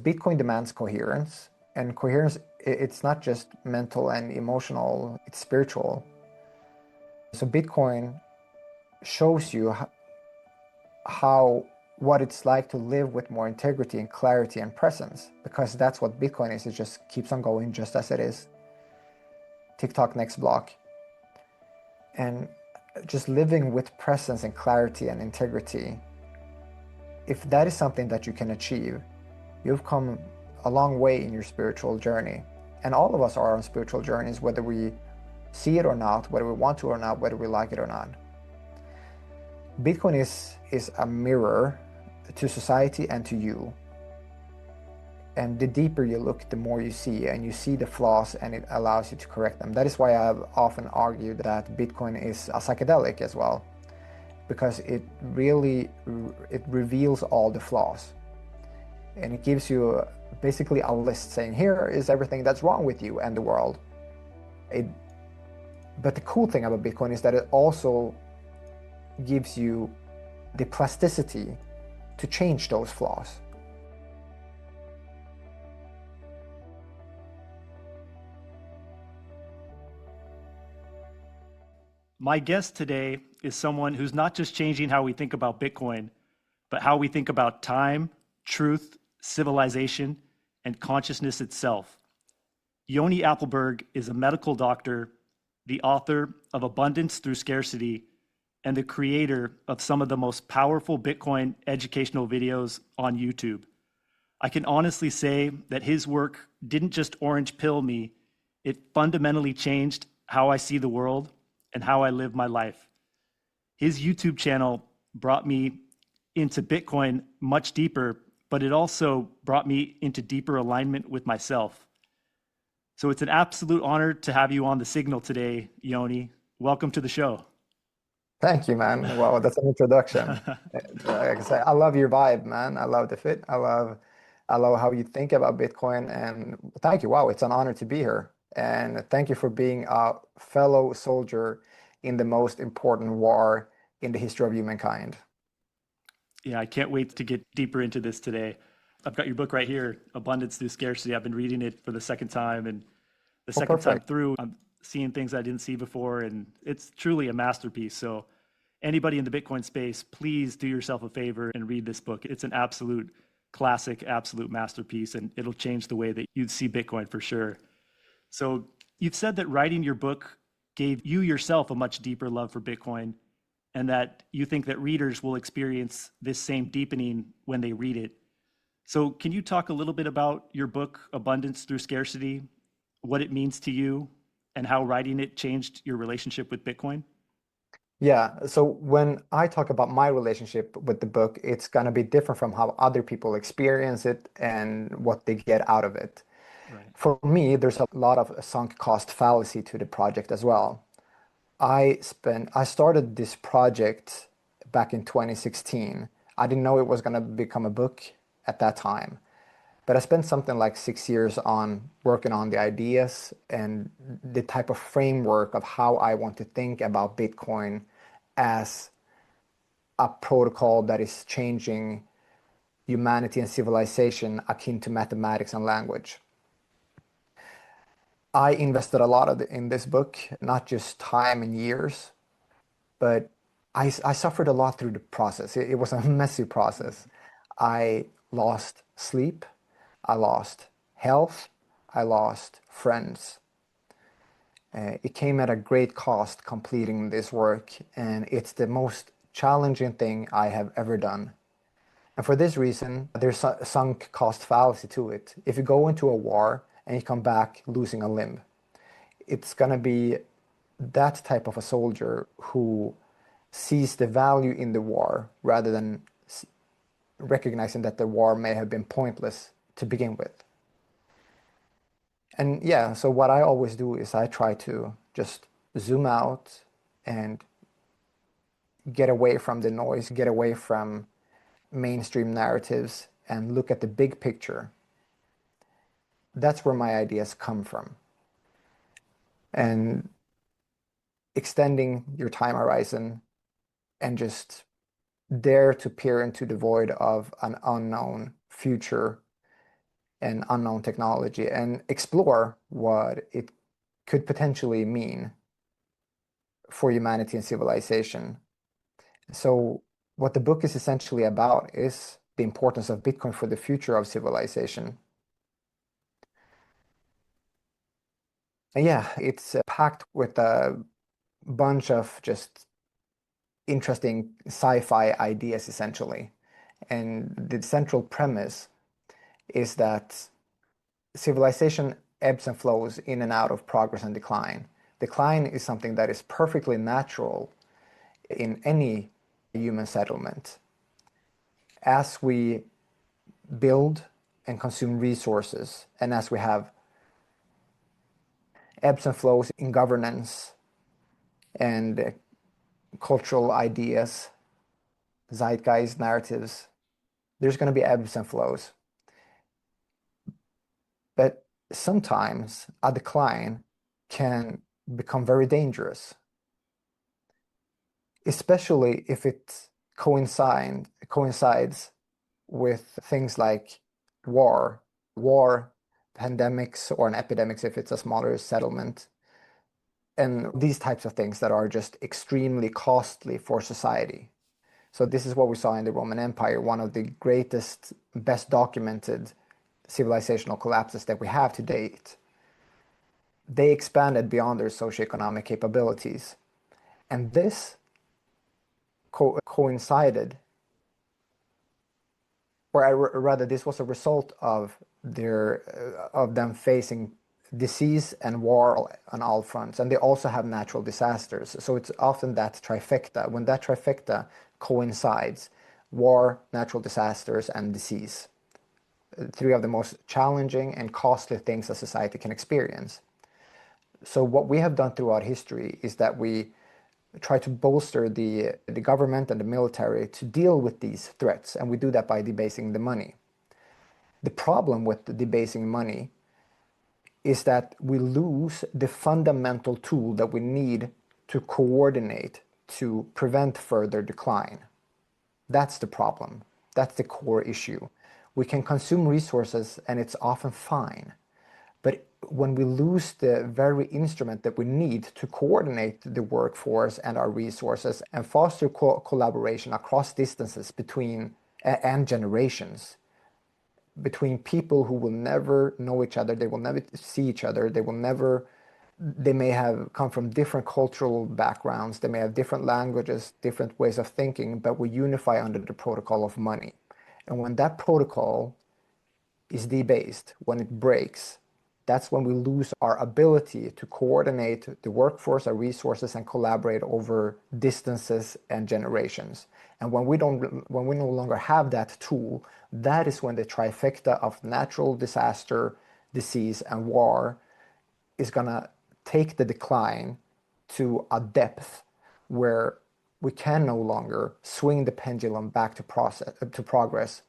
Bitcoin demands coherence, and coherence, it's not just mental and emotional, it's spiritual. So Bitcoin shows you how what it's like to live with more integrity and clarity and presence, because that's what Bitcoin is. It just keeps on going just as it is. TikTok next block. And just living with presence and clarity and integrity, if that is something that you can achieve, you've come a long way in your spiritual journey. And all of us are on spiritual journeys, whether we see it or not, whether we want to or not, whether we like it or not. Bitcoin is a mirror to society and to you. And the deeper you look, the more you see, and you see the flaws, and it allows you to correct them. That is why I've often argued that Bitcoin is a psychedelic as well, because it reveals all the flaws. And it gives you basically a list saying, here is everything that's wrong with you and the world. But the cool thing about Bitcoin is that it also gives you the plasticity to change those flaws. My guest today is someone who's not just changing how we think about Bitcoin, but how we think about time, truth, civilization, and consciousness itself. Ioni Appelberg is a medical doctor, the author of Abundance Through Scarcity, and the creator of some of the most powerful Bitcoin educational videos on YouTube. I can honestly say that his work didn't just orange pill me, it fundamentally changed how I see the world and how I live my life. His YouTube channel brought me into Bitcoin much deeper, but it also brought me into deeper alignment with myself. So it's an absolute honor to have you on the signal today, Ioni. Welcome to the show. Thank you, man. Wow, that's an introduction. Like I say, I love your vibe, man. I love the fit. I love how you think about Bitcoin. And thank you. Wow, it's an honor to be here. And thank you for being a fellow soldier in the most important war in the history of humankind. Yeah, I can't wait to get deeper into this today. I've got your book right here, Abundance Through Scarcity. I've been reading it for the second time, and the second time through, I'm seeing things I didn't see before, and it's truly a masterpiece. So anybody in the Bitcoin space, please do yourself a favor and read this book. It's an absolute classic, absolute masterpiece, and it'll change the way that you see Bitcoin for sure. So you've said that writing your book gave you yourself a much deeper love for Bitcoin, and that you think that readers will experience this same deepening when they read it. So can you talk a little bit about your book, Abundance Through Scarcity, what it means to you, and how writing it changed your relationship with Bitcoin? Yeah, so when I talk about my relationship with the book, it's going to be different from how other people experience it and what they get out of it. Right. For me, there's a lot of sunk cost fallacy to the project as well. I started this project back in 2016. I didn't know it was going to become a book at that time, but I spent something like 6 years on working on the ideas and the type of framework of how I want to think about Bitcoin as a protocol that is changing humanity and civilization akin to mathematics and language. I invested a lot in this book, not just time and years, but I suffered a lot through the process. It was a messy process. I lost sleep, I lost health, I lost friends. It came at a great cost completing this work, and it's the most challenging thing I have ever done. And for this reason, there's a sunk cost fallacy to it. If you go into a war and you come back losing a limb, it's going to be that type of a soldier who sees the value in the war rather than recognizing that the war may have been pointless to begin with. And yeah, so what I always do is I try to just zoom out and get away from the noise, get away from mainstream narratives, and look at the big picture. That's where my ideas come from. And extending your time horizon and just dare to peer into the void of an unknown future and unknown technology and explore what it could potentially mean for humanity and civilization. So what the book is essentially about is the importance of Bitcoin for the future of civilization. And yeah, it's packed with a bunch of just interesting sci-fi ideas essentially. And the central premise is that civilization ebbs and flows in and out of progress and decline. Decline is something that is perfectly natural in any human settlement. As we build and consume resources, and as we have ebbs and flows in governance and cultural ideas, zeitgeist narratives, there's going to be ebbs and flows. But sometimes a decline can become very dangerous, especially if it coincides with things like war, pandemics, or an epidemics if it's a smaller settlement, and these types of things that are just extremely costly for society. So this is what we saw in the Roman Empire, one of the greatest, best documented civilizational collapses that we have to date. They expanded beyond their socioeconomic capabilities. And this coincided, or rather, this was a result of them facing disease and war on all fronts. And they also have natural disasters. So it's often that trifecta. When that trifecta coincides, war, natural disasters, and disease, three of the most challenging and costly things a society can experience. So what we have done throughout history is that we try to bolster the government and the military to deal with these threats, and we do that by debasing the money. The problem with debasing money is that we lose the fundamental tool that we need to coordinate to prevent further decline. That's the problem. That's the core issue. We can consume resources and it's often fine. But when we lose the very instrument that we need to coordinate the workforce and our resources and foster collaboration across distances between and generations, between people who will never know each other, they will never see each other, they may have come from different cultural backgrounds, they may have different languages, different ways of thinking, but we unify under the protocol of money. And when that protocol is debased, when it breaks, that's when we lose our ability to coordinate the workforce, our resources, and collaborate over distances and generations. And when we no longer have that tool, that is when the trifecta of natural disaster, disease, and war is gonna take the decline to a depth where we can no longer swing the pendulum back to progress.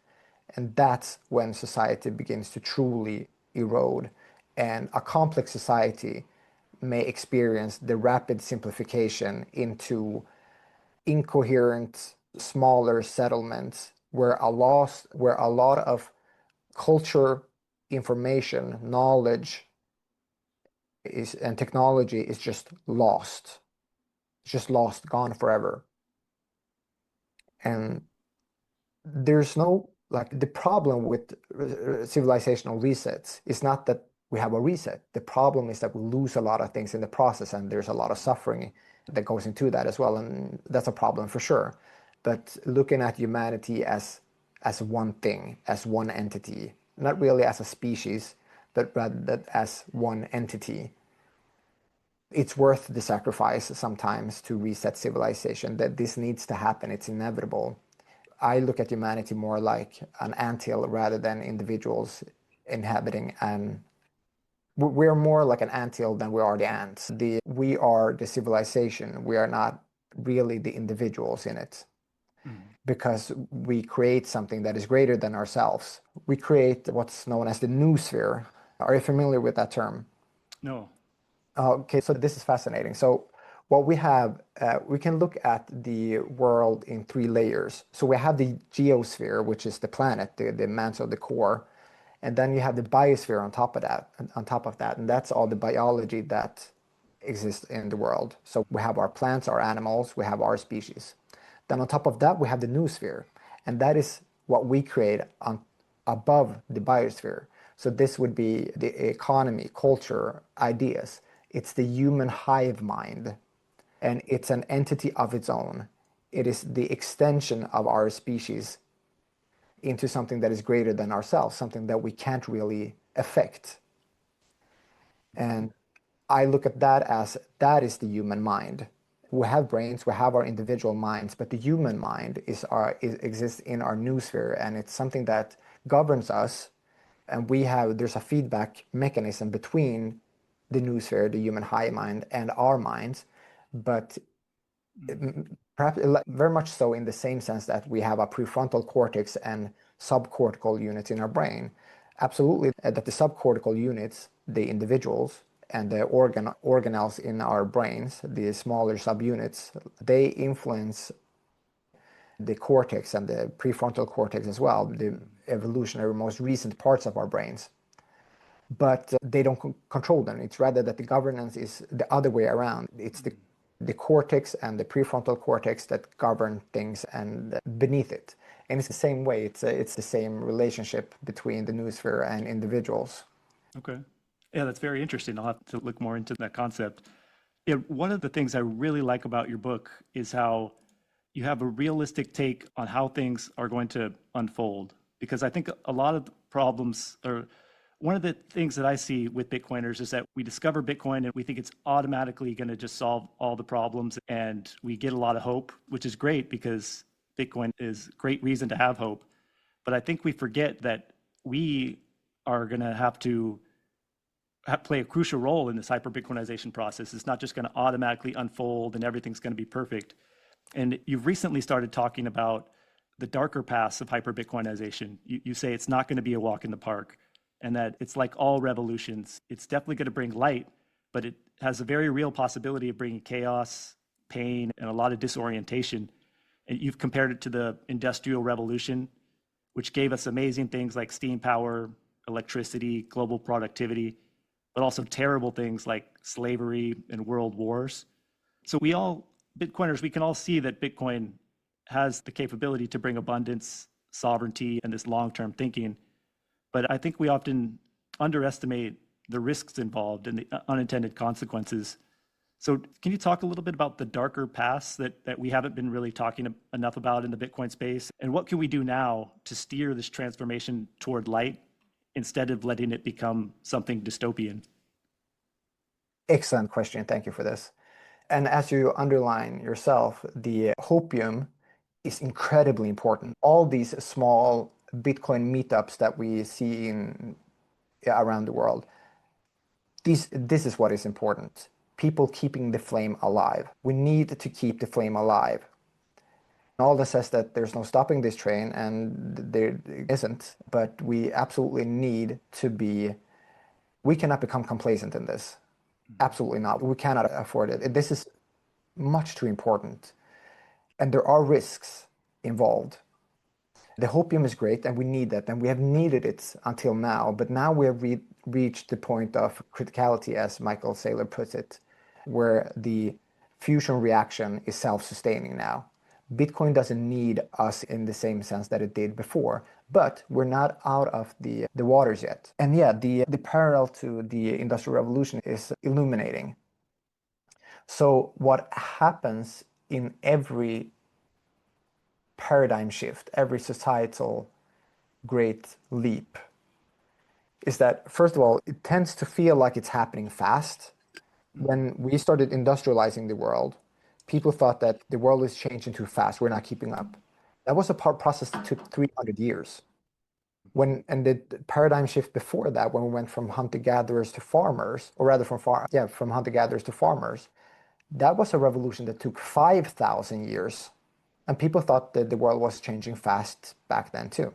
And that's when society begins to truly erode. And a complex society may experience the rapid simplification into incoherent, smaller settlements where a lot of culture, information, knowledge and technology is just lost. It's just lost, gone forever. And there's no, like, the problem with civilizational resets is not that we have a reset. The problem is that we lose a lot of things in the process, and there's a lot of suffering that goes into that as well, and that's a problem for sure. But looking at humanity as one thing, as one entity, not really as a species, but rather as one entity, it's worth the sacrifice sometimes to reset civilization, that this needs to happen, it's inevitable. I look at humanity more like an anthill rather than individuals inhabiting an. We're more like an anthill than we are the ants. We are the civilization. We are not really the individuals in it, because we create something that is greater than ourselves. We create what's known as the Newsphere. Are you familiar with that term? No. Okay, so this is fascinating. So what we have, we can look at the world in three layers. So we have the geosphere, which is the planet, the mantle, the core. And then you have the biosphere on top of that, and that's all the biology that exists in the world. So we have our plants, our animals, we have our species. Then on top of that, we have the Newsphere, and that is what we create on above the biosphere. So this would be the economy, culture, ideas. It's the human hive mind, and it's an entity of its own. It is the extension of our species into something that is greater than ourselves, something that we can't really affect. And I look at that as that is the human mind. We have brains, we have our individual minds, but the human mind exists in our Newsphere, and it's something that governs us. And there's a feedback mechanism between the Newsphere, the human hive mind, and our minds, but perhaps very much so in the same sense that we have a prefrontal cortex and subcortical units in our brain. Absolutely, that the subcortical units, the individuals, and the organelles in our brains, the smaller subunits, they influence the cortex and the prefrontal cortex as well, the evolutionary most recent parts of our brains. But they don't control them. It's rather that the governance is the other way around. It's the cortex and the prefrontal cortex that govern things and beneath it. And it's the same way. It's the same relationship between the Newsphere and individuals. Okay. Yeah, that's very interesting. I'll have to look more into that concept. Yeah, one of the things I really like about your book is how you have a realistic take on how things are going to unfold. Because I think a lot of the problems, or one of the things that I see with Bitcoiners is that we discover Bitcoin and we think it's automatically going to just solve all the problems. And we get a lot of hope, which is great because Bitcoin is great reason to have hope. But I think we forget that we are going to have to play a crucial role in this hyper-Bitcoinization process. It's not just going to automatically unfold and everything's going to be perfect. And you've recently started talking about the darker paths of hyper-Bitcoinization. You say it's not going to be a walk in the park, and that it's like all revolutions. It's definitely going to bring light, but it has a very real possibility of bringing chaos, pain, and a lot of disorientation. And you've compared it to the Industrial Revolution, which gave us amazing things like steam power, electricity, global productivity, but also terrible things like slavery and world wars. So Bitcoiners, we can all see that Bitcoin has the capability to bring abundance, sovereignty, and this long-term thinking. But I think we often underestimate the risks involved and the unintended consequences. So can you talk a little bit about the darker paths that we haven't been really talking enough about in the Bitcoin space? And what can we do now to steer this transformation toward light instead of letting it become something dystopian? Excellent question. Thank you for this. And as you underline yourself, the Hopium is incredibly important. All these small Bitcoin meetups that we see around the world, this is what is important. People keeping the flame alive. We need to keep the flame alive. Alda says that there's no stopping this train, and there isn't, but we absolutely need to we cannot become complacent in this. Absolutely not. We cannot afford it. This is much too important. And there are risks involved. The Hopium is great, and we need that, and we have needed it until now, but now we have reached the point of criticality, as Michael Saylor puts it, where the fusion reaction is self-sustaining now. Bitcoin doesn't need us in the same sense that it did before, but we're not out of the waters yet. And yeah, the parallel to the Industrial Revolution is illuminating. So what happens in every paradigm shift, every societal great leap, is that, first of all, it tends to feel like it's happening fast. When we started industrializing the world, people thought that the world is changing too fast, we're not keeping up. That was a process that took 300 years. And the paradigm shift before that, when we went from hunter-gatherers to farmers, or rather from hunter-gatherers to farmers, that was a revolution that took 5,000 years. And people thought that the world was changing fast back then too.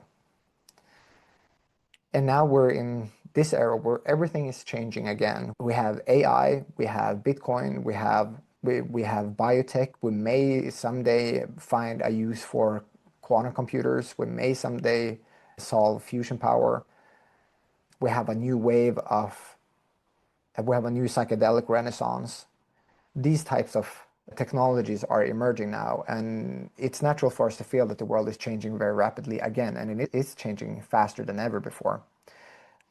And now we're in this era where everything is changing again. We have AI, we have Bitcoin, we have biotech. We may someday find a use for quantum computers. We may someday solve fusion power. we have a new wave of, we have a new psychedelic renaissance. These types of technologies are emerging now, and it's natural for us to feel that the world is changing very rapidly again, and it is changing faster than ever before.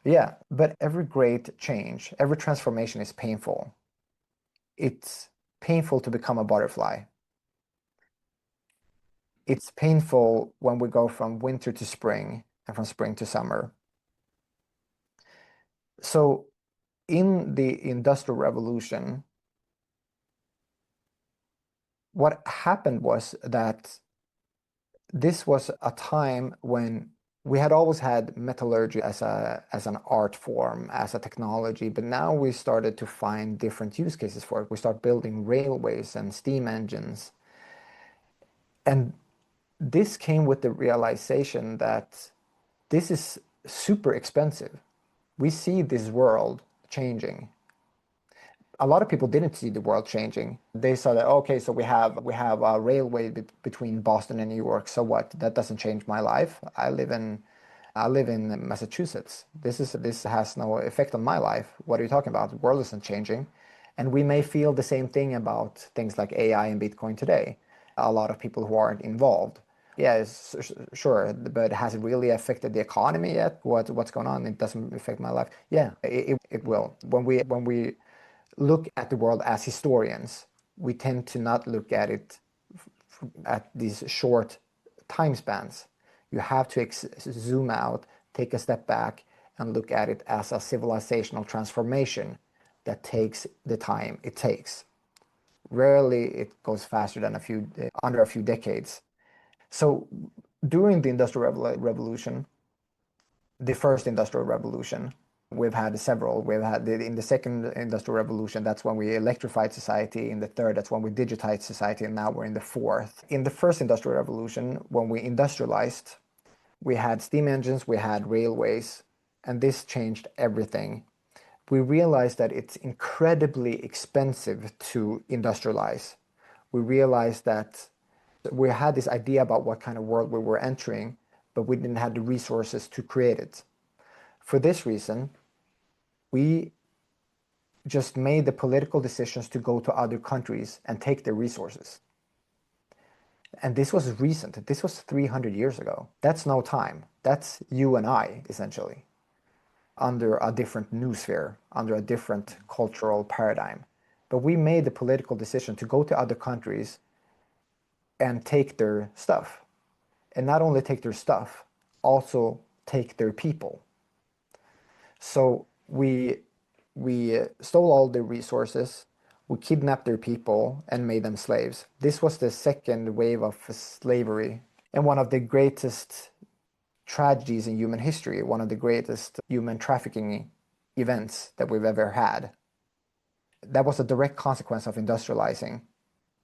Yeah, but every great change, every transformation is painful. It's painful to become a butterfly. It's painful when we go from winter to spring and from spring to summer. So in the Industrial Revolution, what happened was that this was a time when we had always had metallurgy as an art form, as a technology, but now we started to find different use cases for it. We start building railways and steam engines. And this came with the realization that this is super expensive. We see this world changing. A lot of people didn't see the world changing. They saw that, okay, so we have a railway between Boston and New York. So what? That doesn't change my life. I live in Massachusetts. This has no effect on my life. What are you talking about? The world isn't changing. And we may feel the same thing about things like AI and Bitcoin today. A lot of people who aren't involved. Yeah, sure, but has it really affected the economy yet? What's going on? It doesn't affect my life. Yeah, it will. When we look at the world as historians, we tend to not look at it at these short time spans. You have to zoom out, take a step back, and look at it as a civilizational transformation that takes the time it takes. Rarely it goes faster than under a few decades. So during the Industrial Revolution, the first Industrial Revolution, we've had several. We've had in the second Industrial Revolution, that's when we electrified society. In the third, that's when we digitized society, and now we're in the fourth. In the first Industrial Revolution, when we industrialized, we had steam engines, we had railways, and this changed everything. We realized that it's incredibly expensive to industrialize. We realized that we had this idea about what kind of world we were entering, but we didn't have the resources to create it. For this reason, we just made the political decisions to go to other countries and take their resources. And this was recent. This was 300 years ago. That's no time. That's you and I, essentially, under a different newsphere, under a different cultural paradigm. But we made the political decision to go to other countries and take their stuff. And not only take their stuff, also take their people. So we stole all their resources, we kidnapped their people and made them slaves. This was the second wave of slavery, and one of the greatest tragedies in human history, one of the greatest human trafficking events that we've ever had. That was a direct consequence of industrializing,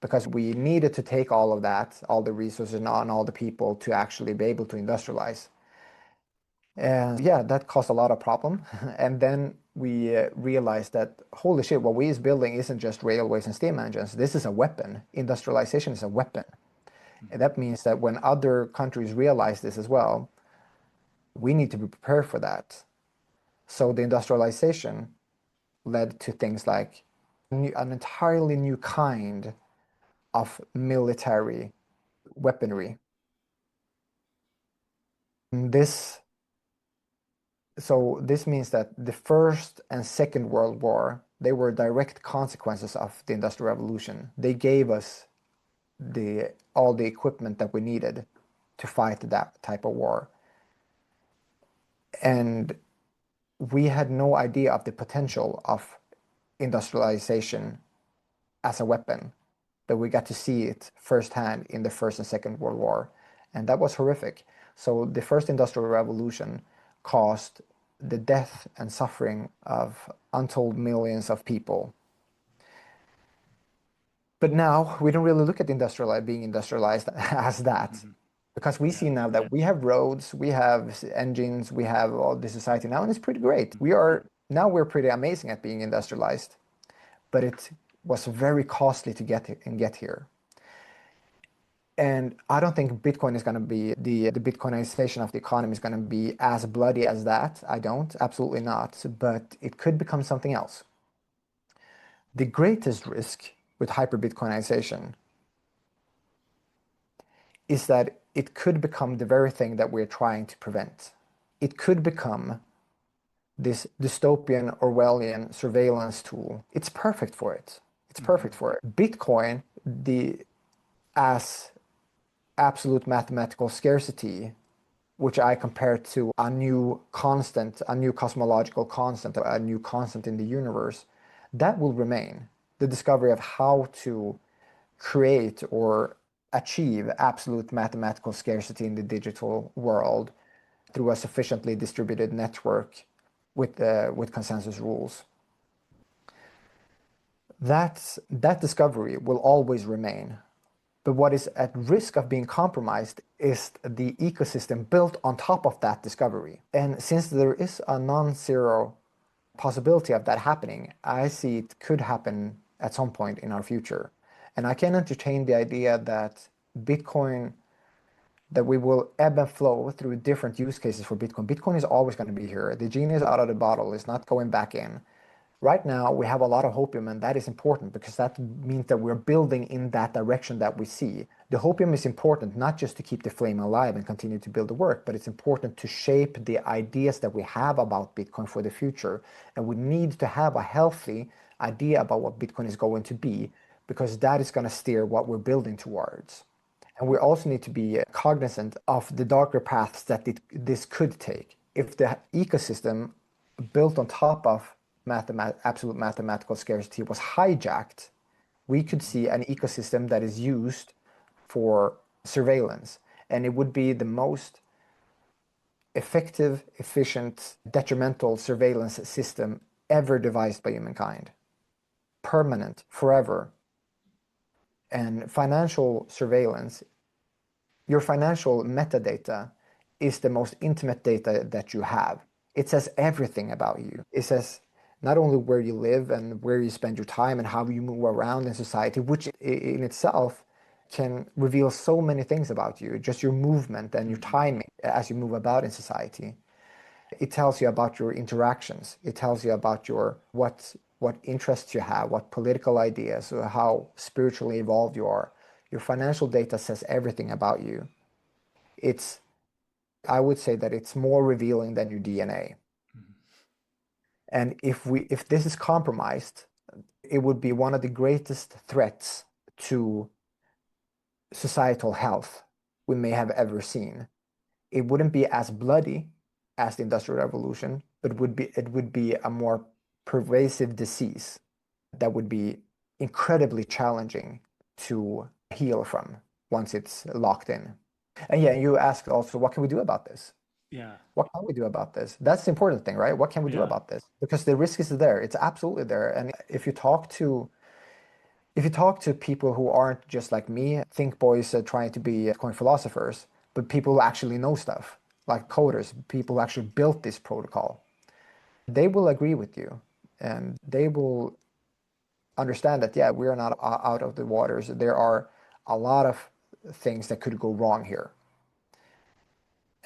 because we needed to take all of that, all the resources and all the people to actually be able to industrialize. And yeah, that caused a lot of problem. And then we realized that, holy shit, what we is building isn't just railways and steam engines. This is a weapon. Industrialization is a weapon. And that means that when other countries realize this as well, we need to be prepared for that. So the industrialization led to things like an entirely new kind of military weaponry. This means that the First and Second World War, they were direct consequences of the Industrial Revolution. They gave us all the equipment that we needed to fight that type of war. And we had no idea of the potential of industrialization as a weapon, but we got to see it firsthand in the First and Second World War. And that was horrific. So the First Industrial Revolution caused the death and suffering of untold millions of people. But now we don't really look at being industrialized as that, because we see now that we have roads, we have engines, we have all the society now, and it's pretty great. We're pretty amazing at being industrialized, but it was very costly to get here. And I don't think Bitcoin is going to be the Bitcoinization of the economy is going to be as bloody as that. I don't, absolutely not. But it could become something else. The greatest risk with hyper-Bitcoinization is that it could become the very thing that we're trying to prevent. It could become this dystopian Orwellian surveillance tool. It's perfect for it. It's perfect for it. Bitcoin, as absolute mathematical scarcity, which I compare to a new constant, a new cosmological constant, a new constant in the universe, that will remain. The discovery of how to create or achieve absolute mathematical scarcity in the digital world through a sufficiently distributed network with consensus rules. That discovery will always remain. But what is at risk of being compromised is the ecosystem built on top of that discovery. And since there is a non-zero possibility of that happening, I see it could happen at some point in our future. And I can entertain the idea that Bitcoin, that we will ebb and flow through different use cases for Bitcoin. Bitcoin is always going to be here. The genie is out of the bottle, it's not going back in. Right now, we have a lot of hopium, and that is important because that means that we're building in that direction that we see. The hopium is important not just to keep the flame alive and continue to build the work, but it's important to shape the ideas that we have about Bitcoin for the future. And we need to have a healthy idea about what Bitcoin is going to be, because that is going to steer what we're building towards. And we also need to be cognizant of the darker paths that this could take. If the ecosystem built on top of absolute mathematical scarcity was hijacked, we could see an ecosystem that is used for surveillance. And it would be the most effective, efficient, detrimental surveillance system ever devised by humankind. Permanent, forever. And financial surveillance, your financial metadata is the most intimate data that you have. It says everything about you. It says not only where you live and where you spend your time and how you move around in society, which in itself can reveal so many things about you, just your movement and your timing as you move about in society. It tells you about your interactions. It tells you about what interests you have, what political ideas, or how spiritually evolved you are. Your financial data says everything about you. I would say that it's more revealing than your DNA. And if this is compromised, it would be one of the greatest threats to societal health we may have ever seen. It wouldn't be as bloody as the Industrial Revolution, but it would be a more pervasive disease that would be incredibly challenging to heal from once it's locked in. And yeah, you asked also, what can we do about this? Yeah. What can we do about this? That's the important thing, right? What can we do about this? Because the risk is there. It's absolutely there. And if you talk to people who aren't just like me, think boys trying to be Bitcoin philosophers, but people who actually know stuff, like coders, people who actually built this protocol, they will agree with you, and they will understand that, yeah, we're not out of the waters. There are a lot of things that could go wrong here.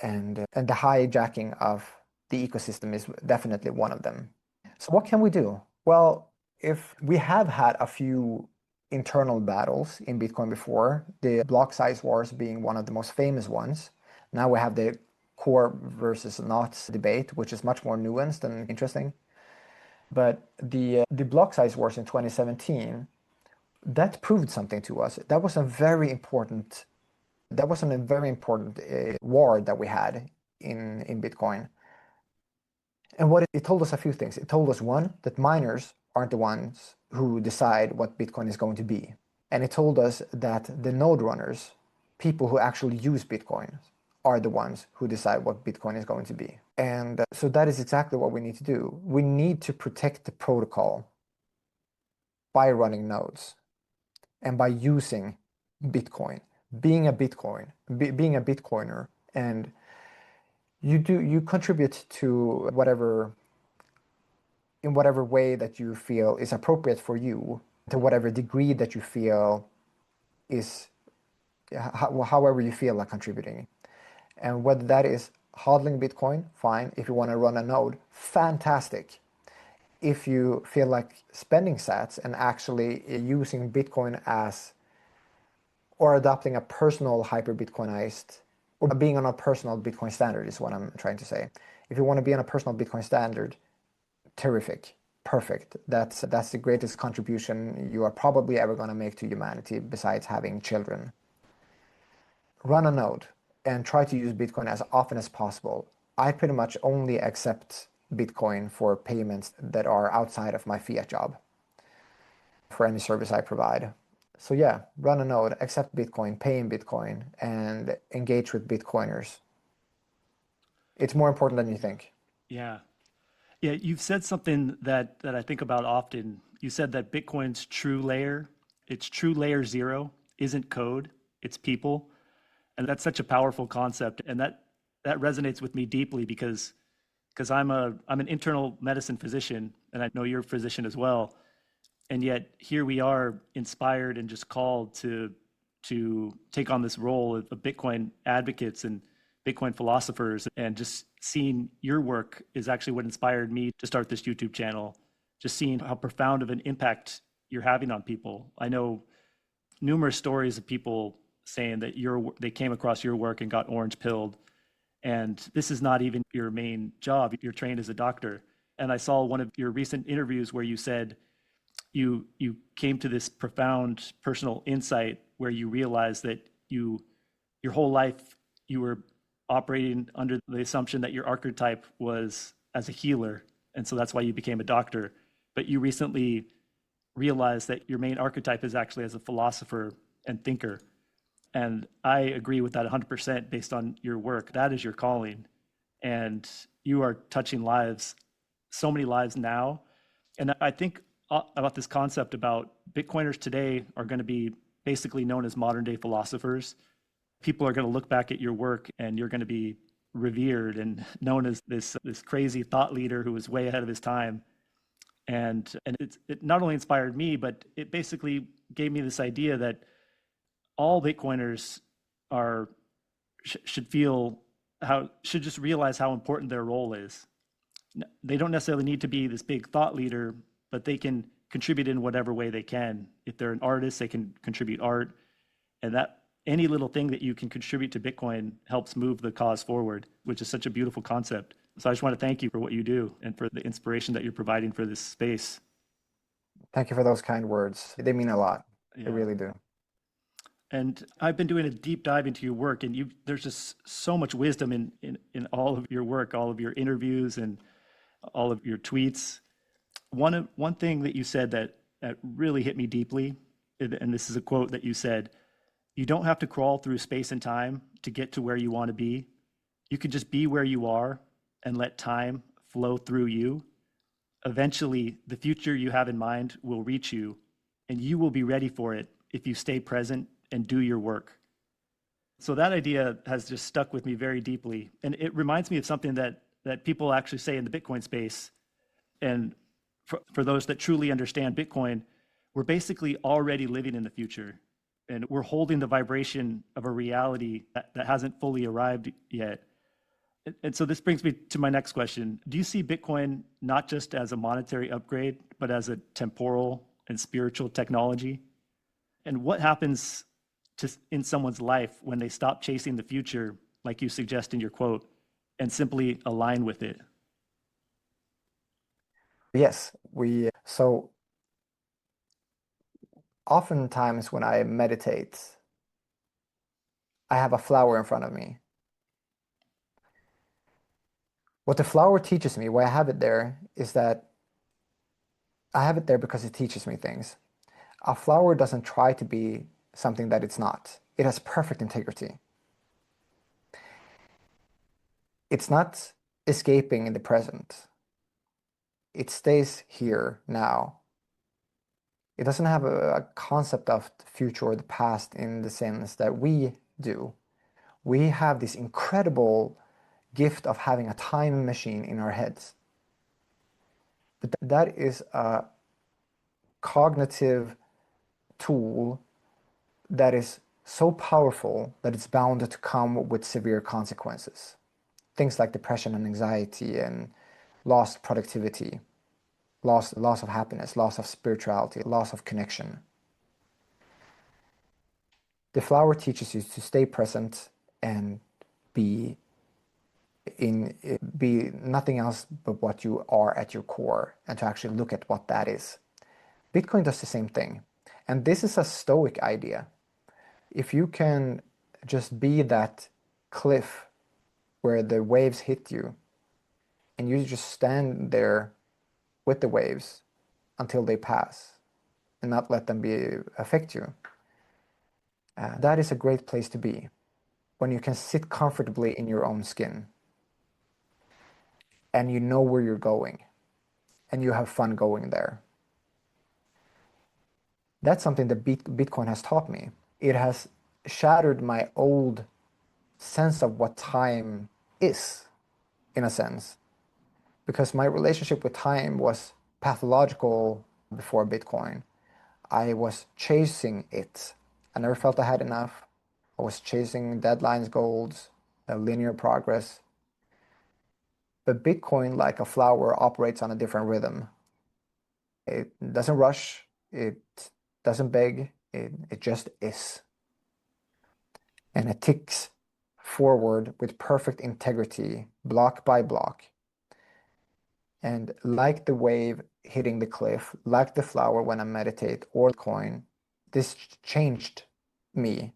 And the hijacking of the ecosystem is definitely one of them. So what can we do? Well, if we have had a few internal battles in Bitcoin before, the block size wars being one of the most famous ones. Now we have the core versus not debate, which is much more nuanced and interesting. But the block size wars in 2017, that proved something to us. That was a very important war that we had in Bitcoin. And what it told us a few things. It told us, one, that miners aren't the ones who decide what Bitcoin is going to be. And it told us that the node runners, people who actually use Bitcoin, are the ones who decide what Bitcoin is going to be. And so that is exactly what we need to do. We need to protect the protocol by running nodes and by using Bitcoin, being a Bitcoiner, and you contribute to in whatever way that you feel is appropriate for you, to whatever degree that you feel is however you feel like contributing. And whether that is hodling Bitcoin, fine. If you want to run a node, fantastic. If you feel like spending sats and actually using Bitcoin as, or adopting a personal hyper-Bitcoinized, or being on a personal Bitcoin standard is what I'm trying to say. If you want to be on a personal Bitcoin standard, terrific, perfect. That's the greatest contribution you are probably ever going to make to humanity besides having children. Run a node and try to use Bitcoin as often as possible. I pretty much only accept Bitcoin for payments that are outside of my fiat job for any service I provide. So yeah, run a node, accept Bitcoin, pay in Bitcoin, and engage with Bitcoiners. It's more important than you think. Yeah. Yeah, you've said something that I think about often. You said that Bitcoin's true layer, its true layer zero, isn't code, it's people. And that's such a powerful concept. And that resonates with me deeply because I'm an internal medicine physician, and I know you're a physician as well. And yet here we are, inspired and just called to take on this role of Bitcoin advocates and Bitcoin philosophers. And just seeing your work is actually what inspired me to start this YouTube channel. Just seeing how profound of an impact you're having on people. I know numerous stories of people saying that they came across your work and got orange pilled. And this is not even your main job. You're trained as a doctor. And I saw one of your recent interviews where you said you came to this profound personal insight where you realized that your whole life you were operating under the assumption that your archetype was as a healer. And so that's why you became a doctor. But you recently realized that your main archetype is actually as a philosopher and thinker. And I agree with that 100% based on your work. That is your calling. And you are touching lives, so many lives now. And I think about this concept about Bitcoiners today are going to be basically known as modern day philosophers. People are going to look back at your work and you're going to be revered and known as this crazy thought leader who was way ahead of his time. And it not only inspired me, but it basically gave me this idea that all Bitcoiners should just realize how important their role is. They don't necessarily need to be this big thought leader, but they can contribute in whatever way they can. If they're an artist, they can contribute art, and that any little thing that you can contribute to Bitcoin helps move the cause forward, which is such a beautiful concept. So I just want to thank you for what you do and for the inspiration that you're providing for this space. Thank you for those kind words. They mean a lot. Yeah. They really do. And I've been doing a deep dive into your work, and there's just so much wisdom in all of your work, all of your interviews, and all of your tweets. One thing that you said that really hit me deeply, and this is a quote that you said: "You don't have to crawl through space and time to get to where you want to be. You can just be where you are and let time flow through you. Eventually, the future you have in mind will reach you, and you will be ready for it if you stay present and do your work." So that idea has just stuck with me very deeply. And it reminds me of something that people actually say in the Bitcoin space. And for those that truly understand Bitcoin, we're basically already living in the future. And we're holding the vibration of a reality that hasn't fully arrived yet. And so this brings me to my next question. Do you see Bitcoin not just as a monetary upgrade, but as a temporal and spiritual technology? And what happens in someone's life when they stop chasing the future, like you suggest in your quote, and simply align with it? Yes, so oftentimes when I meditate, I have a flower in front of me. What the flower teaches me, why I have it there, is that I have it there because it teaches me things. A flower doesn't try to be something that it's not. It has perfect integrity. It's not escaping in the present. It stays here now. It doesn't have a concept of the future or the past in the sense that we do. We have this incredible gift of having a time machine in our heads. But that is a cognitive tool that is so powerful that it's bound to come with severe consequences. Things like depression and anxiety and lost productivity, loss of happiness, loss of spirituality, loss of connection. The flower teaches you to stay present and be be nothing else but what you are at your core, and to actually look at what that is. Bitcoin does the same thing. And this is a Stoic idea. If you can just be that cliff where the waves hit you, and you just stand there with the waves until they pass and not let them affect you, that is a great place to be, when you can sit comfortably in your own skin and you know where you're going and you have fun going there. That's something that Bitcoin has taught me. It has shattered my old sense of what time is, in a sense, because my relationship with time was pathological before Bitcoin. I was chasing it. I never felt I had enough. I was chasing deadlines, goals, linear progress. But Bitcoin, like a flower, operates on a different rhythm. It doesn't rush, it doesn't beg, it just is. And it ticks forward with perfect integrity, block by block. And like the wave hitting the cliff, like the flower when I meditate, or coin, this changed me.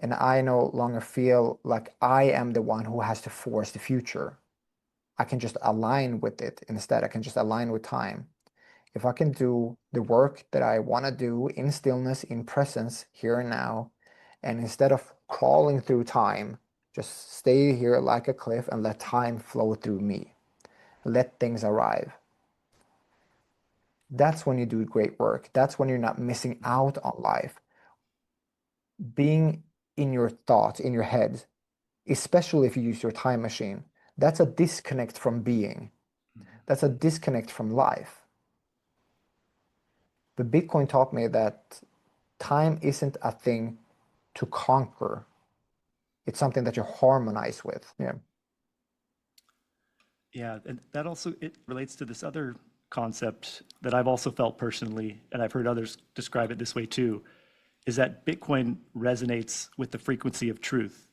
And I no longer feel like I am the one who has to force the future. I can just align with it instead. I can just align with time. If I can do the work that I want to do in stillness, in presence, here and now, and instead of crawling through time, just stay here like a cliff and let time flow through me. Let things arrive. That's when you do great work. That's when you're not missing out on life. Being in your thoughts, in your head, especially if you use your time machine, that's a disconnect from being. That's a disconnect from life. But Bitcoin taught me that time isn't a thing to conquer. It's something that you harmonize with. Yeah. Yeah, and that also it relates to this other concept that I've also felt personally, and I've heard others describe it this way too, is that Bitcoin resonates with the frequency of truth.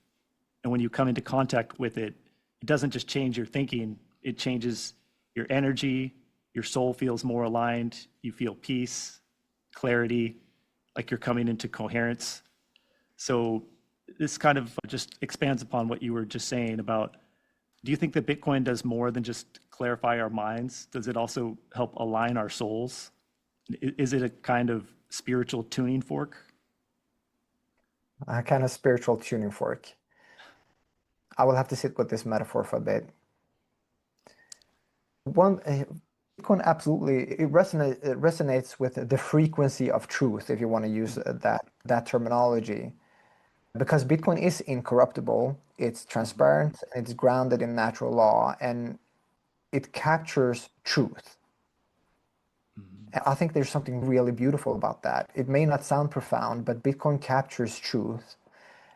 And when you come into contact with it, it doesn't just change your thinking, it changes your energy, your soul feels more aligned, you feel peace, clarity, like you're coming into coherence. So this kind of just expands upon what you were just saying about, do you think that Bitcoin does more than just clarify our minds? Does it also help align our souls? Is it a kind of spiritual tuning fork? A kind of spiritual tuning fork. I will have to sit with this metaphor for a bit. Bitcoin absolutely it resonates with the frequency of truth, if you want to use that terminology, because Bitcoin is incorruptible, it's transparent, it's grounded in natural law, and it captures truth. And I think there's something really beautiful about that. It may not sound profound, but Bitcoin captures truth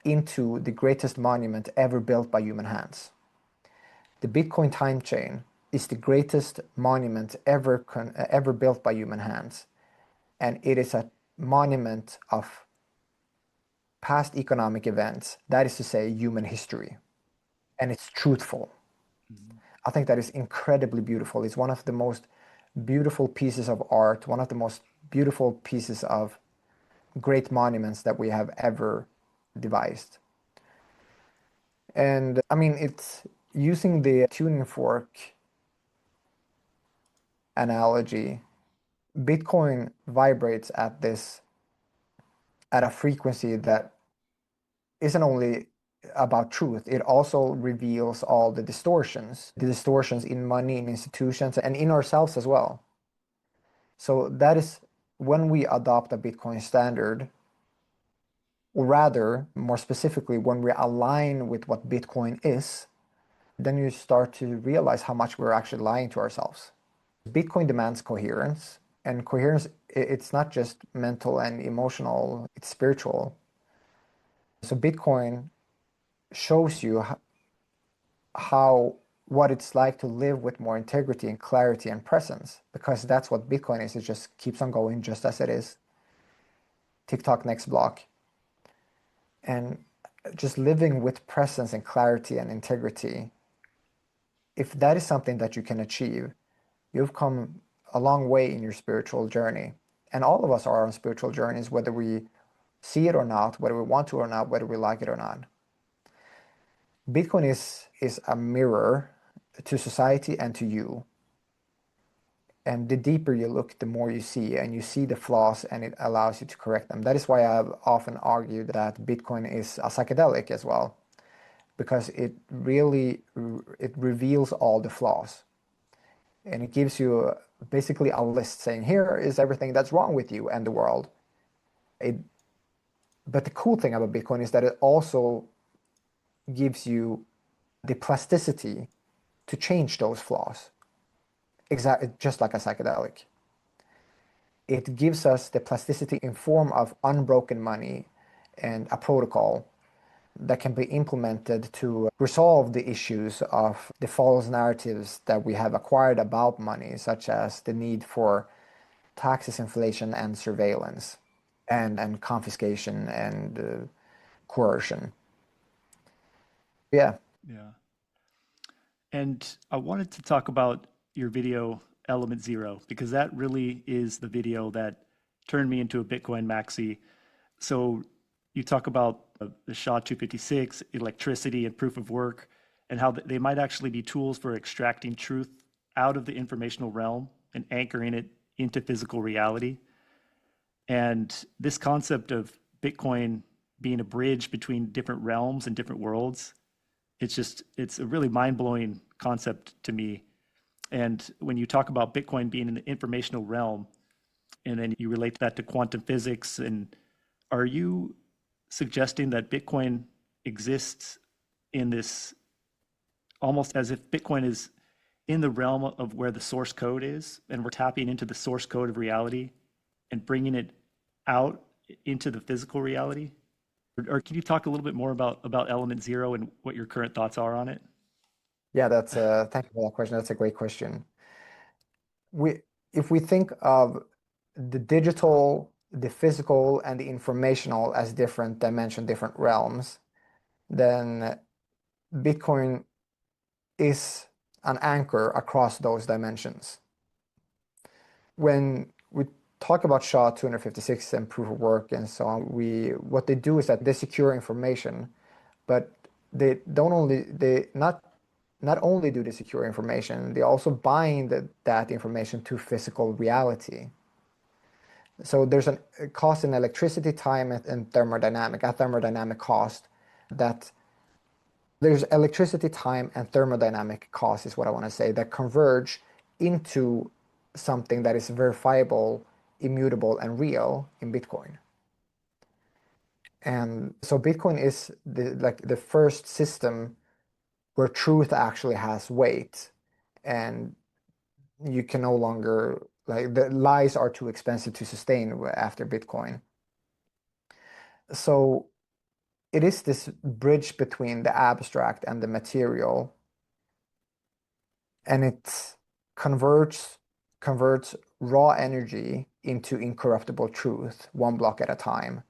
into the greatest monument ever built by human hands. The Bitcoin time chain is the greatest monument ever built by human hands. And it is a monument of past economic events, that is to say, human history. And it's truthful. I think that is incredibly beautiful. It's one of the most beautiful pieces of art, one of the most beautiful pieces of great monuments that we have ever devised. And I mean, it's using the tuning fork analogy. Bitcoin vibrates at a frequency that isn't only about truth, it also reveals all the distortions in money, in institutions, and in ourselves as well. So that is when we adopt a Bitcoin standard, or rather, more specifically, when we align with what Bitcoin is, then you start to realize how much we're actually lying to ourselves. Bitcoin demands coherence, and coherence, it's not just mental and emotional, it's spiritual. So Bitcoin shows you how what it's like to live with more integrity and clarity and presence, because that's what Bitcoin is. It just keeps on going just as it is. TikTok next block. And just living with presence and clarity and integrity, if that is something that you can achieve, you've come a long way in your spiritual journey. And all of us are on spiritual journeys, whether we see it or not, whether we want to or not, whether we like it or not. Bitcoin is a mirror to society and to you. And the deeper you look, the more you see, and you see the flaws, and it allows you to correct them. That is why I've often argued that Bitcoin is a psychedelic as well, because it really it reveals all the flaws, and it gives you basically a list saying, here is everything that's wrong with you and the world. But the cool thing about Bitcoin is that it also gives you the plasticity to change those flaws. Exactly, just like a psychedelic. It gives us the plasticity in form of unbroken money and a protocol that can be implemented to resolve the issues of the false narratives that we have acquired about money, such as the need for taxes, inflation, and surveillance, and confiscation and coercion. Yeah. Yeah. And I wanted to talk about your video Element Zero, because that really is the video that turned me into a Bitcoin maxi. So you talk about the SHA-256, electricity, and proof of work, and how they might actually be tools for extracting truth out of the informational realm and anchoring it into physical reality. And this concept of Bitcoin being a bridge between different realms and different worlds, it's a really mind-blowing concept to me. And when you talk about Bitcoin being in the informational realm, and then you relate that to quantum physics, and are you suggesting that Bitcoin exists in this, almost as if Bitcoin is in the realm of where the source code is, and we're tapping into the source code of reality and bringing it out into the physical reality? Or can you talk a little bit more about Element Zero and what your current thoughts are on it? Yeah, that's thank you for that question. That's a great question. If we think of the digital, the physical, and the informational as different dimensions, different realms, then Bitcoin is an anchor across those dimensions. When we talk about SHA-256 and proof of work and so on, what they do is that they secure information, but they don't only they not only do they secure information, they also bind that information to physical reality. So there's a cost in electricity, time, and thermodynamic, a thermodynamic cost. That there's electricity, time, and thermodynamic cost is what I want to say, that converge into something that is verifiable, immutable, and real in Bitcoin. And so Bitcoin is the first system where truth actually has weight, and you can no longer, like, the lies are too expensive to sustain after Bitcoin. So it is this bridge between the abstract and the material, and it converts raw energy into incorruptible truth, one block at a time.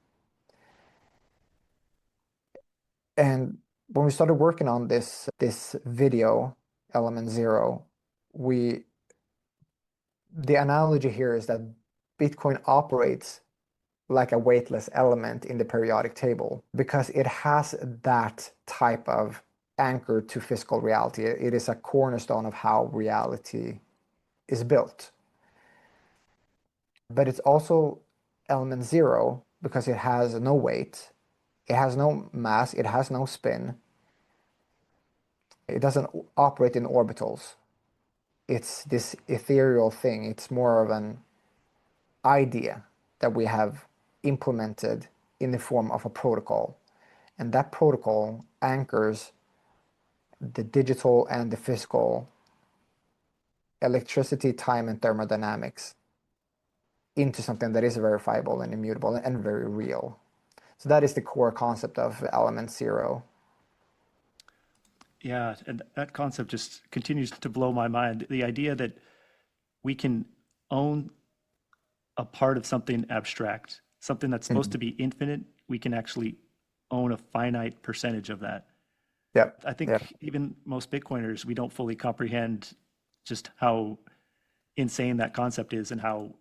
And when we started working on this video, Element Zero, the analogy here is that Bitcoin operates like a weightless element in the periodic table because it has that type of anchor to physical reality. It is a cornerstone of how reality is built. But it's also element zero because it has no weight, it has no mass, it has no spin. It doesn't operate in orbitals. It's this ethereal thing. It's more of an idea that we have implemented in the form of a protocol. And that protocol anchors the digital and the physical, electricity, time, and thermodynamics into something that is verifiable and immutable and very real. So that is the core concept of element zero. Yeah, and that concept just continues to blow my mind. The idea that we can own a part of something abstract, something that's supposed to Mhm. be infinite, we can actually own a finite percentage of that. Yep. I Yep. think even most Bitcoiners, we don't fully comprehend just how insane that concept is and how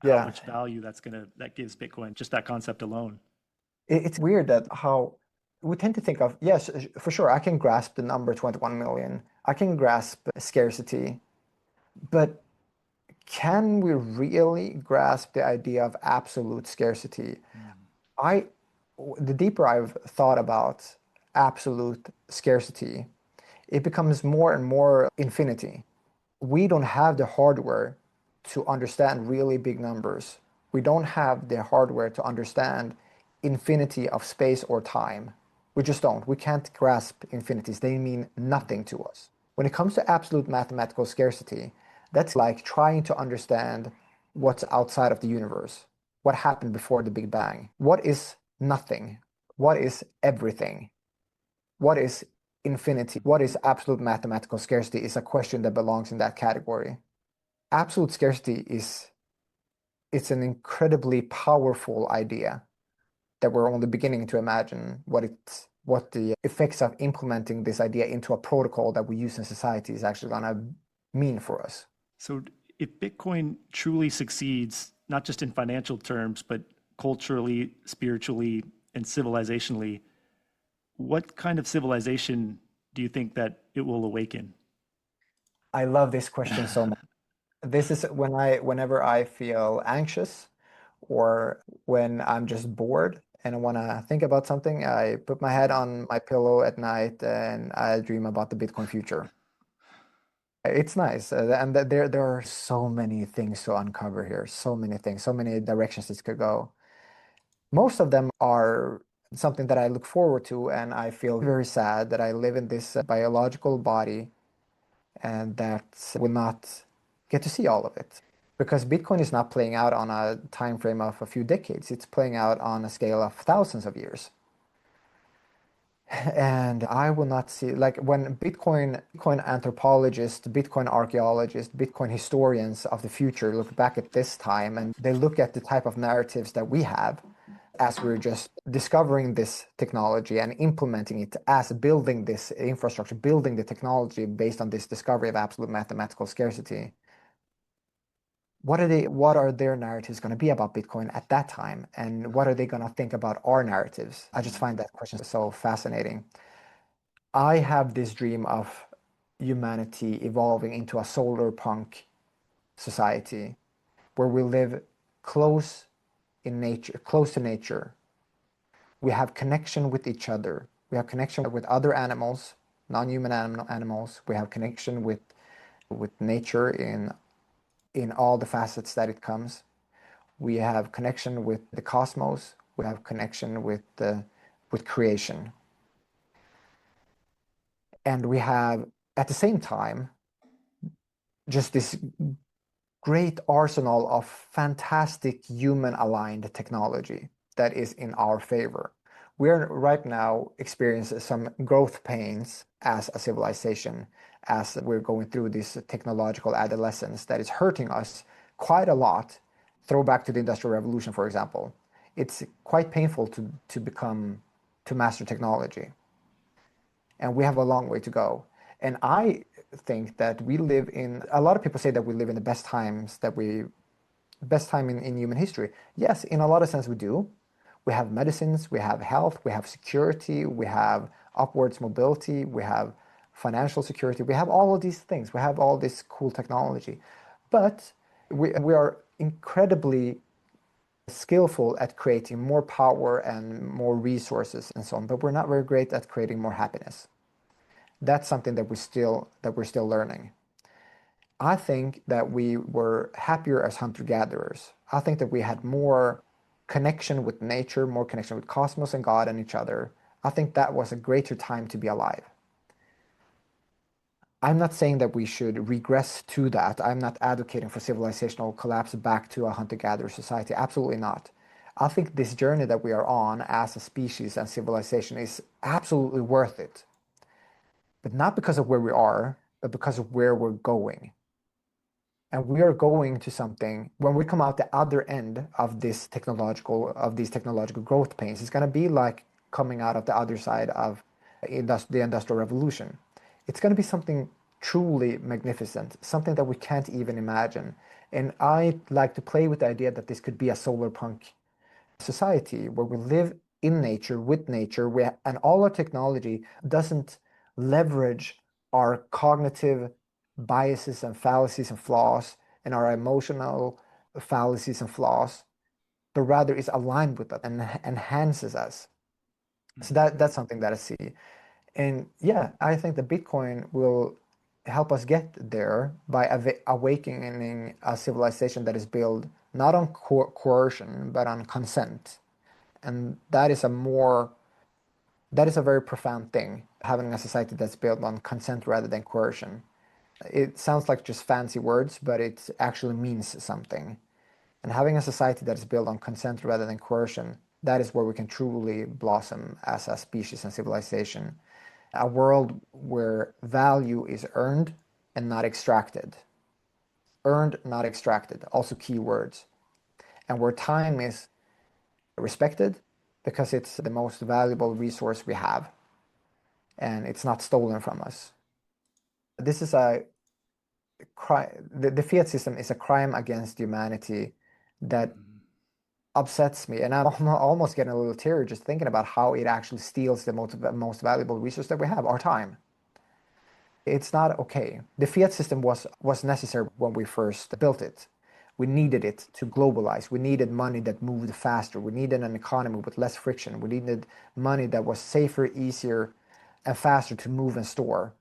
Yeah. much value that gives Bitcoin, just that concept alone. It's weird that how we tend to think of, yes, for sure, I can grasp the number 21 million. I can grasp scarcity, but can we really grasp the idea of absolute scarcity? I, the deeper I've thought about absolute scarcity, it becomes more and more infinity. We don't have the hardware to understand really big numbers. We don't have the hardware to understand infinity of space or time. We just don't. We can't grasp infinities. They mean nothing to us. When it comes to absolute mathematical scarcity, that's like trying to understand what's outside of the universe. What happened before the Big Bang? What is nothing? What is everything? What is infinity? What is absolute mathematical scarcity is a question that belongs in that category. Absolute scarcity is it's an incredibly powerful idea that we're only beginning to imagine what the effects of implementing this idea into a protocol that we use in society is actually going to mean for us. So if Bitcoin truly succeeds, not just in financial terms, but culturally, spiritually, and civilizationally, what kind of civilization do you think that it will awaken? I love this question so much. This is whenever I feel anxious or when I'm just bored and I want to think about something, I put my head on my pillow at night and I dream about the Bitcoin future. It's nice, and there are so many things to uncover here, so many things, so many directions this could go. Most of them are something that I look forward to, and I feel very sad that I live in this biological body and that will not get to see all of it. Because Bitcoin is not playing out on a time frame of a few decades, it's playing out on a scale of thousands of years. And I will not see, like when Bitcoin anthropologists, Bitcoin archaeologists, Bitcoin historians of the future look back at this time and they look at the type of narratives that we have as we're just discovering this technology and implementing it as building this infrastructure, building the technology based on this discovery of absolute mathematical scarcity. What are their narratives going to be about Bitcoin at that time? And what are they going to think about our narratives? I just find that question so fascinating. I have this dream of humanity evolving into a solar punk society where we live close in nature, close to nature. We have connection with each other. We have connection with other animals, non-human animals. We have connection with nature in all the facets that it comes. We have connection with the cosmos. We have connection with creation. And we have at the same time just this great arsenal of fantastic human aligned technology that is in our favor. We're right now experiencing some growth pains as a civilization, as we're going through this technological adolescence that is hurting us quite a lot. Throw back to the Industrial Revolution, for example. It's quite painful to master technology, and we have a long way to go. And I think that we live in, a lot of people say that we live in the best times best time in human history. Yes, in a lot of sense we do. We have medicines, we have health, we have security, we have upwards mobility, we have financial security, we have all of these things, we have all this cool technology. But we are incredibly skillful at creating more power and more resources and so on, but we're not very great at creating more happiness. That's something that we're still learning. I think that we were happier as hunter-gatherers. I think that we had more connection with nature, more connection with cosmos and God and each other. I think that was a greater time to be alive. I'm not saying that we should regress to that. I'm not advocating for civilizational collapse back to a hunter-gatherer society. Absolutely not. I think this journey that we are on as a species and civilization is absolutely worth it. But not because of where we are, but because of where we're going. And we are going to something, when we come out the other end of these technological growth pains, it's going to be like coming out of the other side of the Industrial Revolution. It's going to be something truly magnificent, something that we can't even imagine. And I like to play with the idea that this could be a solar punk society where we live in nature, with nature, and all our technology doesn't leverage our cognitive biases and fallacies and flaws and our emotional fallacies and flaws, but rather is aligned with that and enhances us. So that's something that I see. And yeah, I think the Bitcoin will help us get there by awakening a civilization that is built not on coercion, but on consent. And that is a very profound thing, having a society that's built on consent rather than coercion. It sounds like just fancy words, but it actually means something. And having a society that is built on consent rather than coercion, that is where we can truly blossom as a species and civilization. A world where value is earned and not extracted. Earned, not extracted, also key words. And where time is respected because it's the most valuable resource we have and it's not stolen from us. This is a the fiat system is a crime against humanity that upsets me, and I'm almost getting a little teary just thinking about how it actually steals the most valuable resource that we have, our time. It's not okay. The fiat system was necessary when we first built it. We needed it to globalize. We needed money that moved faster. We needed an economy with less friction. We needed money that was safer, easier, and faster to move and store.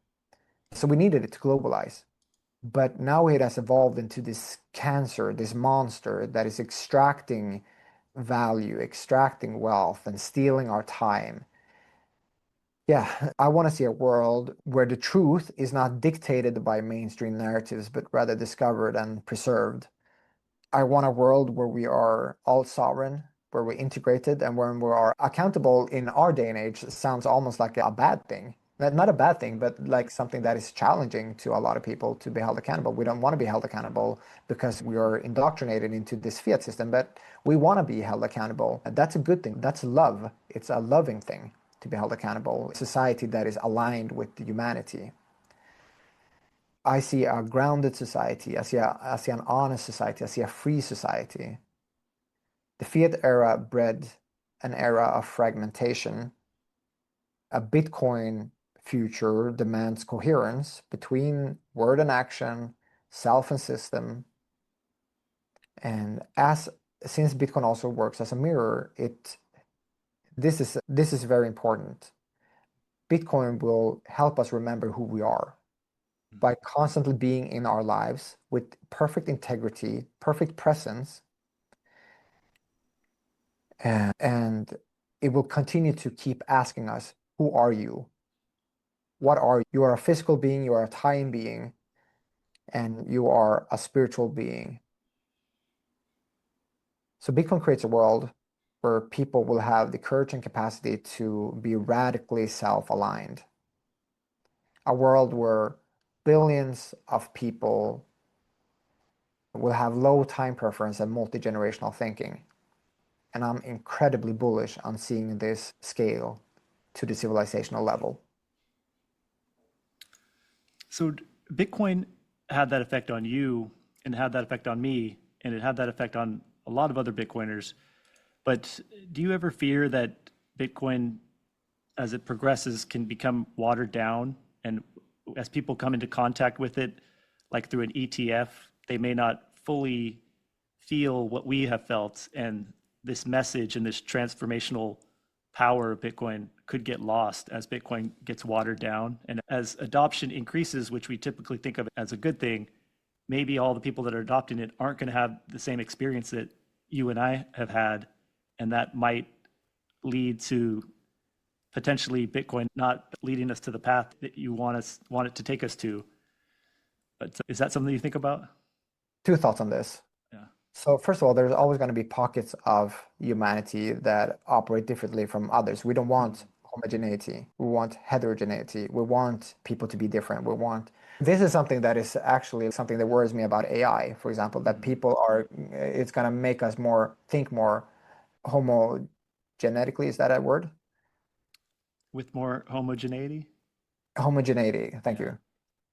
So we needed it to globalize. But now it has evolved into this cancer, this monster that is extracting value, extracting wealth, and stealing our time. Yeah, I want to see a world where the truth is not dictated by mainstream narratives, but rather discovered and preserved. I want a world where we are all sovereign, where we're integrated, and where we are accountable in our day and age sounds almost like a bad thing. Not a bad thing, but like something that is challenging to a lot of people to be held accountable. We don't want to be held accountable because we are indoctrinated into this fiat system, but we want to be held accountable. That's a good thing. That's love. It's a loving thing to be held accountable. A society that is aligned with humanity. I see a grounded society. I see an honest society. I see a free society. The fiat era bred an era of fragmentation. A Bitcoin future demands coherence between word and action, self and system. And since Bitcoin also works as a mirror, this is very important. Bitcoin will help us remember who we are by constantly being in our lives with perfect integrity, perfect presence, and it will continue to keep asking us, who are you? What are you? You are a physical being, you are a time being, and you are a spiritual being. So Bitcoin creates a world where people will have the courage and capacity to be radically self-aligned. A world where billions of people will have low time preference and multi-generational thinking. And I'm incredibly bullish on seeing this scale to the civilizational level. So Bitcoin had that effect on you and had that effect on me, and it had that effect on a lot of other Bitcoiners. But do you ever fear that Bitcoin, as it progresses, can become watered down? And as people come into contact with it, like through an ETF, they may not fully feel what we have felt. And this message and this transformational power of Bitcoin could get lost as Bitcoin gets watered down. And as adoption increases, which we typically think of as a good thing, maybe all the people that are adopting it aren't going to have the same experience that you and I have had. And that might lead to potentially Bitcoin not leading us to the path that you want it to take us to. But is that something you think about? Two thoughts on this. Yeah. So first of all, there's always going to be pockets of humanity that operate differently from others. We don't want homogeneity. We want heterogeneity. We want people to be different. We want this is something that is actually something that worries me about AI, for example, that people are it's going to make us more think more homogenetically. Is that a word? With more homogeneity? Homogeneity. Thank Yeah. you.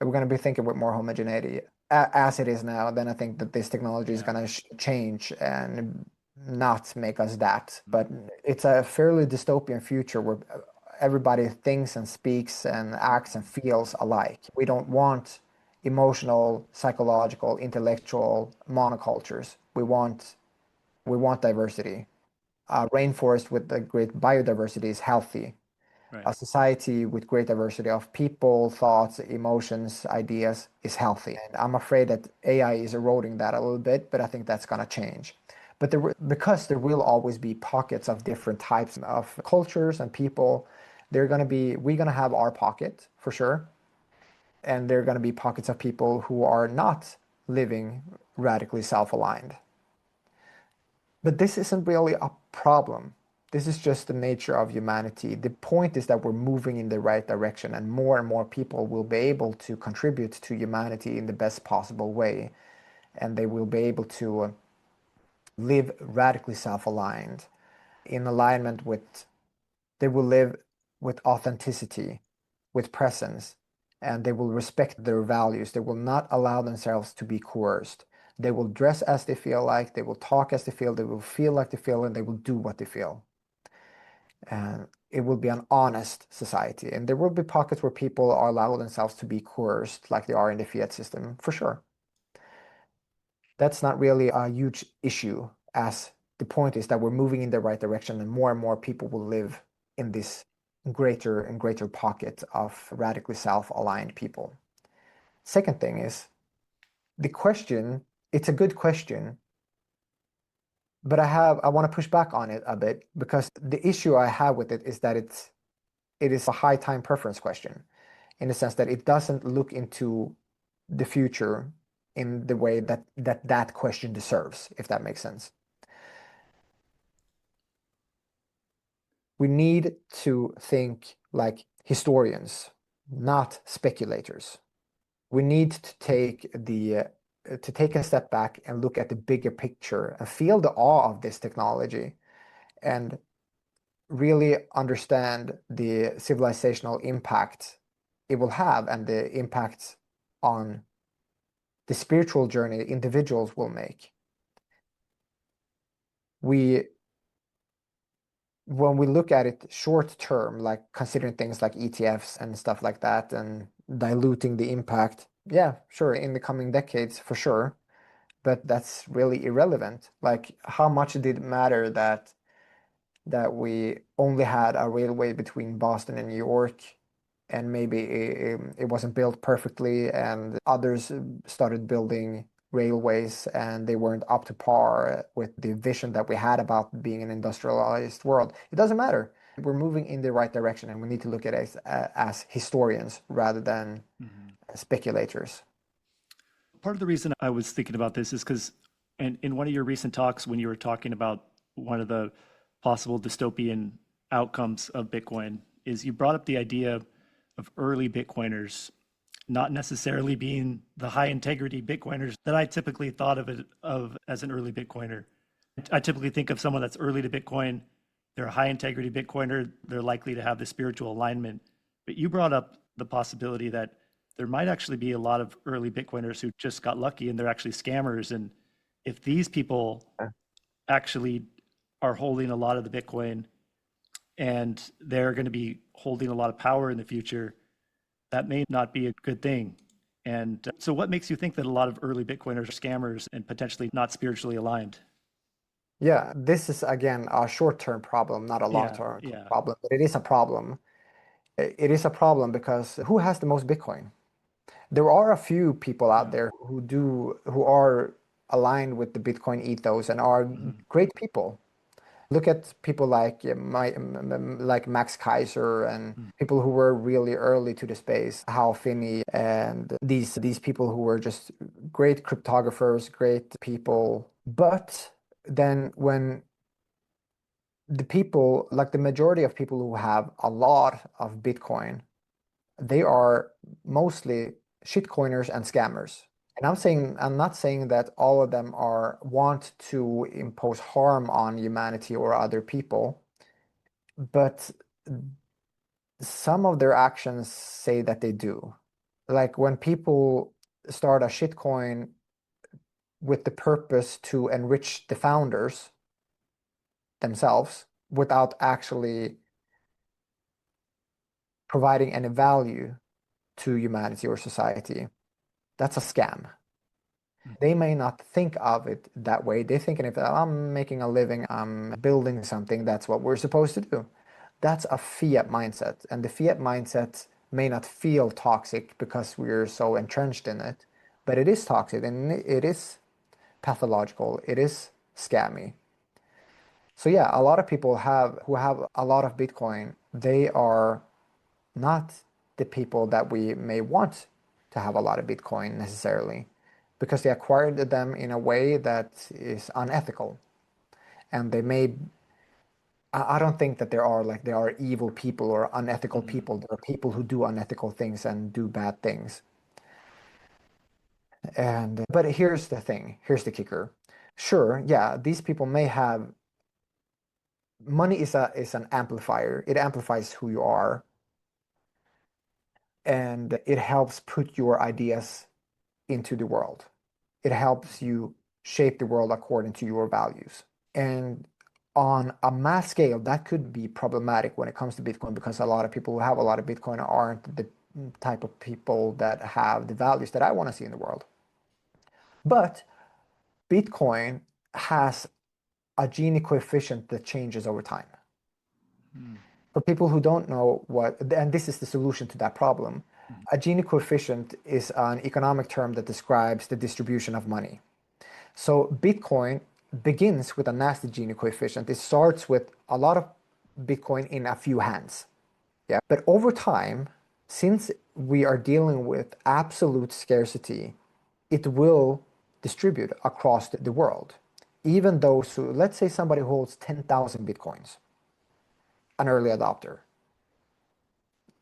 We're going to be thinking with more homogeneity as it is now. Then I think that this technology is Yeah. going to change and not make us that. But it's a fairly dystopian future where everybody thinks and speaks and acts and feels alike. We don't want emotional, psychological, intellectual monocultures. We want diversity. A rainforest with a great biodiversity is healthy. Right. A society with great diversity of people, thoughts, emotions, ideas is healthy. And I'm afraid that AI is eroding that a little bit, but I think that's going to change. But because there will always be pockets of different types of cultures and people, we're going to have our pocket for sure. And there are going to be pockets of people who are not living radically self-aligned. But this isn't really a problem. This is just the nature of humanity. The point is that we're moving in the right direction, and more people will be able to contribute to humanity in the best possible way. And they will be able to live radically self aligned, in alignment with, they will live with authenticity, with presence, and they will respect their values. They will not allow themselves to be coerced. They will dress as they feel like, they will talk as they will feel like they feel, and they will do what they feel. And it will be an honest society. And there will be pockets where people are allow themselves to be coerced, like they are in the fiat system, for sure. That's not really a huge issue, as the point is that we're moving in the right direction and more people will live in this greater and greater pocket of radically self-aligned people. Second thing is the question, it's a good question, but I want to push back on it a bit because the issue I have with it is that it is a high time preference question in the sense that it doesn't look into the future in the way that question deserves, if that makes sense. We need to think like historians, not speculators. We need to take a step back and look at the bigger picture and feel the awe of this technology and really understand the civilizational impact it will have and the impact on the spiritual journey individuals will make. We When we look at it short term, like considering things like ETFs and stuff like that and diluting the impact, yeah, sure, in the coming decades for sure, but that's really irrelevant. Like how much did it matter that we only had a railway between Boston and New York, and maybe it wasn't built perfectly, and others started building railways and they weren't up to par with the vision that we had about being an industrialized world. It doesn't matter. We're moving in the right direction, and we need to look at it as historians rather than speculators. Part of the reason I was thinking about this is because in one of your recent talks, when you were talking about one of the possible dystopian outcomes of Bitcoin, is you brought up the idea of early Bitcoiners not necessarily being the high integrity Bitcoiners that I typically thought of as an early Bitcoiner. I typically think of someone that's early to Bitcoin, they're a high integrity Bitcoiner, they're likely to have the spiritual alignment. But you brought up the possibility that there might actually be a lot of early Bitcoiners who just got lucky and they're actually scammers. And if these people actually are holding a lot of the Bitcoin and they're going to be holding a lot of power in the future, that may not be a good thing. And so, what makes you think that a lot of early Bitcoiners are scammers and potentially not spiritually aligned? Yeah, this is again a short-term problem, not a Yeah, long-term yeah, problem, but it is a problem. It is a problem because who has the most Bitcoin? There are a few people out yeah. there who are aligned with the Bitcoin ethos and are Mhm. great people. Look at people like like Max Kaiser and Mm. people who were really early to the space, Hal Finney, and these people who were just great cryptographers, great people But then when the people, like the majority of people who have a lot of Bitcoin, they are mostly shitcoiners and scammers. And I'm not saying that all of them are want to impose harm on humanity or other people, but some of their actions say that they do. Like when people start a shitcoin with the purpose to enrich the founders themselves without actually providing any value to humanity or society, that's a scam. They may not think of it that way. They think if I'm making a living, I'm building something, that's what we're supposed to do. That's a fiat mindset. And the fiat mindset may not feel toxic because we're so entrenched in it, but it is toxic and it is pathological. It is scammy. So yeah, a lot of people have who have a lot of Bitcoin, they are not the people that we may want to have a lot of Bitcoin necessarily, because they acquired them in a way that is unethical. And they may, I don't think that there are evil people or unethical Mm. people. There are people who do unethical things and do bad things. And but here's the thing, here's the kicker. Sure, yeah, these people may have money is an amplifier. It amplifies who you are and it helps put your ideas into the world. It helps you shape the world according to your values. And on a mass scale, that could be problematic when it comes to Bitcoin because a lot of people who have a lot of Bitcoin aren't the type of people that have the values that I want to see in the world. But Bitcoin has a Gini coefficient that changes over time. Mm. For people who don't know what, and this is the solution to that problem, Mm. a Gini coefficient is an economic term that describes the distribution of money. So Bitcoin begins with a nasty Gini coefficient. It starts with a lot of Bitcoin in a few hands. Yeah. But over time, since we are dealing with absolute scarcity, it will distribute across the world. Even those who, let's say somebody holds 10,000 Bitcoins, an early adopter,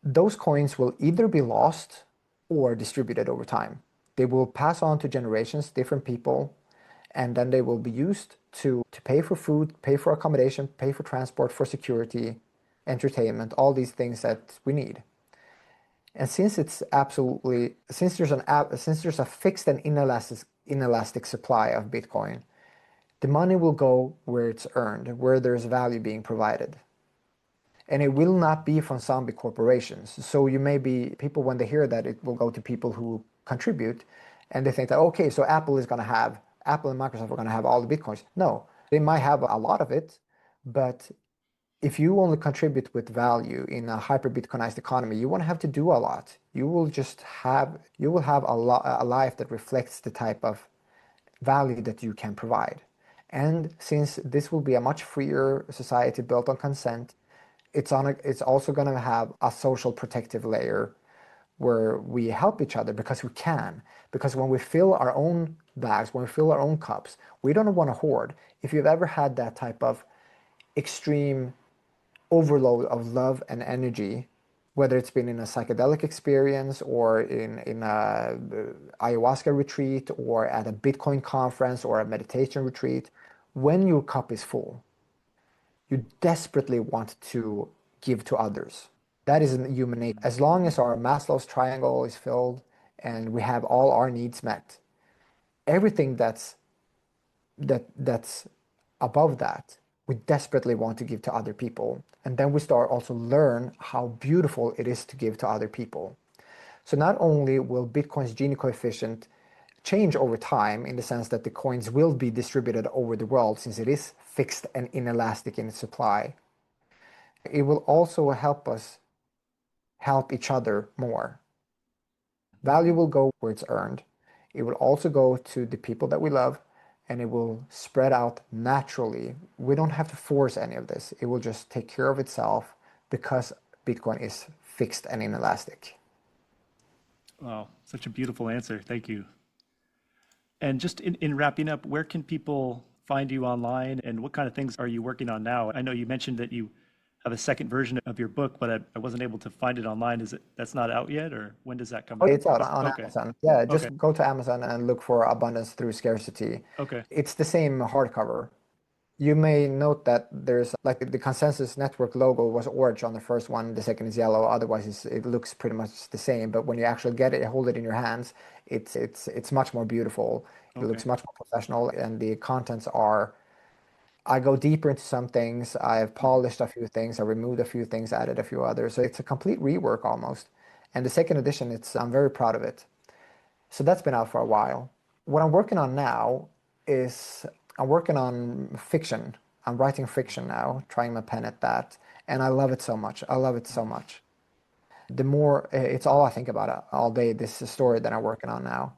those coins will either be lost or distributed over time. They will pass on to generations, different people, and then they will be used to pay for food, pay for accommodation, pay for transport, for security, entertainment, all these things that we need. And since it's absolutely since there's a fixed and inelastic supply of Bitcoin, the money will go where it's earned, where there's value being provided. And it will not be from zombie corporations. So you may be people when they hear that it will go to people who contribute, and they think that okay, so Apple and Microsoft are going to have all the bitcoins. No, they might have a lot of it, but if you only contribute with value in a hyper Bitcoinized economy, you won't have to do a lot. You will have a life that reflects the type of value that you can provide. And since this will be a much freer society built on consent, it's also going to have a social protective layer where we help each other because we can. Because when we fill our own bags, when we fill our own cups, we don't want to hoard. If you've ever had that type of extreme overload of love and energy, whether it's been in a psychedelic experience or in a ayahuasca retreat or at a Bitcoin conference or a meditation retreat, when your cup is full, you desperately want to give to others. That is in human nature. As long as our Maslow's triangle is filled and we have all our needs met, everything that's above that, we desperately want to give to other people. And then we start also learn how beautiful it is to give to other people. So not only will Bitcoin's Gini coefficient change over time in the sense that the coins will be distributed over the world since it is fixed and inelastic in its supply, it will also help us help each other more. Value will go where it's earned. It will also go to the people that we love, and it will spread out naturally. We don't have to force any of this. It will just take care of itself because Bitcoin is fixed and inelastic. Wow, such a beautiful answer. Thank you. And just in wrapping up, where can people find you online and what kind of things are you working on now? I know you mentioned that you have a second version of your book, but I wasn't able to find it online. Is it that's not out yet, or when does that come Oh, out? it's out Oh, on okay. Amazon. Yeah, Okay. just go to Amazon and look for Abundance Through Scarcity. Okay. It's the same hardcover. You may note that there's like the consensus network logo was orange on the first one, the second is yellow. Otherwise, it looks pretty much the same. But when you actually get it, hold it in your hands, it's much more beautiful. It Okay. looks much more professional, and the contents are. I go deeper into some things. I've Mhm. polished a few things. I removed a few things, added a few others. So it's a complete rework almost. And the second edition, I'm very proud of it. So that's been out for a while. What I'm working on now is I'm working on fiction. I'm writing fiction now, trying my pen at that. And I love it so much. I love it so much. The more, it's all I think about all day, this story that I'm working on now.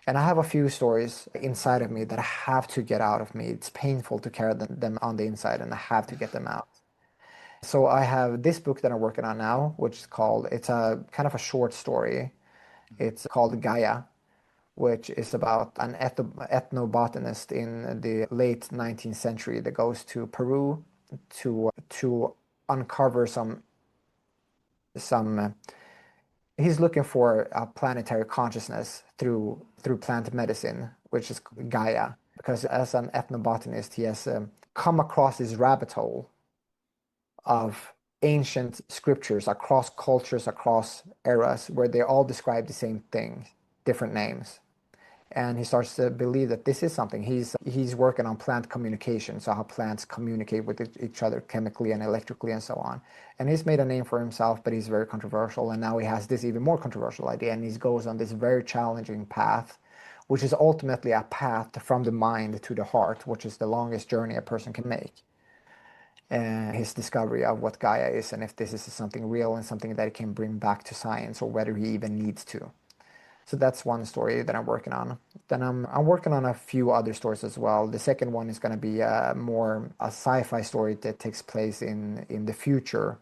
And I have a few stories inside of me that I have to get out of me. It's painful to carry them on the inside, and I have to get them out. So I have this book that I'm working on now, which is called, it's a kind of a short story. It's called Gaia, which is about an ethnobotanist in the late 19th century that goes to Peru to uncover some he's looking for a planetary consciousness through plant medicine, which is Gaia. Because as an ethnobotanist, he has come across this rabbit hole of ancient scriptures across cultures, across eras, where they all describe the same thing, different names. And he starts to believe that this is something. He's working on plant communication, so how plants communicate with each other chemically and electrically and so on. And he's made a name for himself, but he's very controversial. And now he has this even more controversial idea, and he goes on this very challenging path, which is ultimately a path from the mind to the heart, which is the longest journey a person can make. And his discovery of what Gaia is, and if this is something real and something that he can bring back to science, or whether he even needs to. So that's one story that I'm working on. Then I'm working on a few other stories as well. The second one is going to be more a sci-fi story that takes place in the future,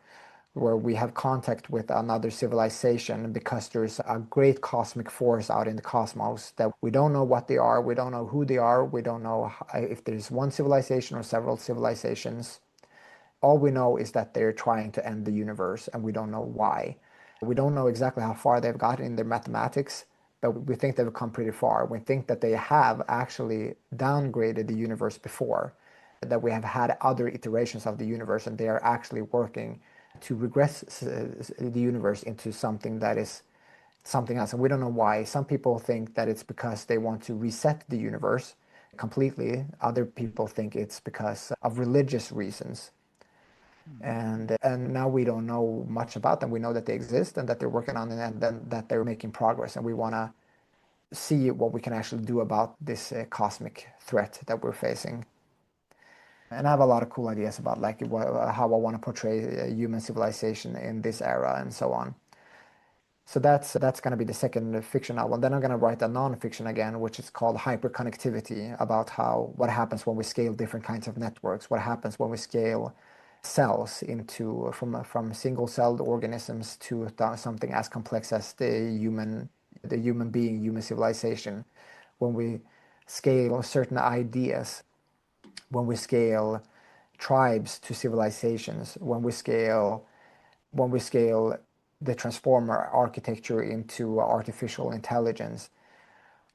where we have contact with another civilization because there's a great cosmic force out in the cosmos that we don't know what they are, we don't know who they are, we don't know if there's one civilization or several civilizations. All we know is that they're trying to end the universe, and we don't know why. We don't know exactly how far they've gotten in their mathematics, but we think they've come pretty far. We think that they have actually downgraded the universe before, that we have had other iterations of the universe, and they are actually working to regress the universe into something that is something else. And we don't know why. Some people think that it's because they want to reset the universe completely. Other people think it's because of religious reasons. And now we don't know much about them. We know that they exist and that they're working on it, and then that they're making progress. And we want to see what we can actually do about this cosmic threat that we're facing. And I have a lot of cool ideas about like how I want to portray human civilization in this era and so on. So that's going to be the second fiction novel. Then I'm going to write a non-fiction again, which is called Hyperconnectivity, about what happens when we scale different kinds of networks, what happens when we scale cells into from single-celled organisms to something as complex as the human being, human civilization. When we scale certain ideas, when we scale tribes to civilizations, when we scale the transformer architecture into artificial intelligence,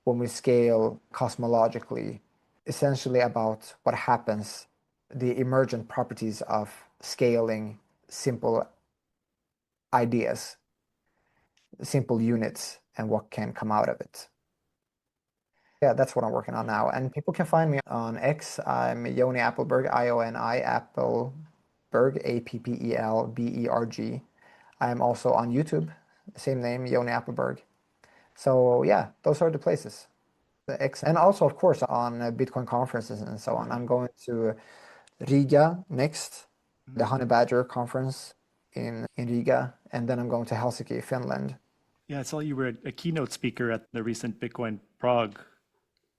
when we scale cosmologically, essentially about what happens, the emergent properties of scaling simple ideas, simple units, and what can come out of it. Yeah, that's what I'm working on now. And people can find me on X. I'm Ioni Appelberg, Ioni Appelberg, Appelberg. I'm also on YouTube, same name, Ioni Appelberg. So yeah, those are the places. The X, and also of course on Bitcoin conferences and so on. Right. I'm going to Riga next, the Mhm. Honey Badger conference in Riga, and then I'm going to Helsinki, Finland. Yeah, I saw you were a keynote speaker at the recent Bitcoin Prague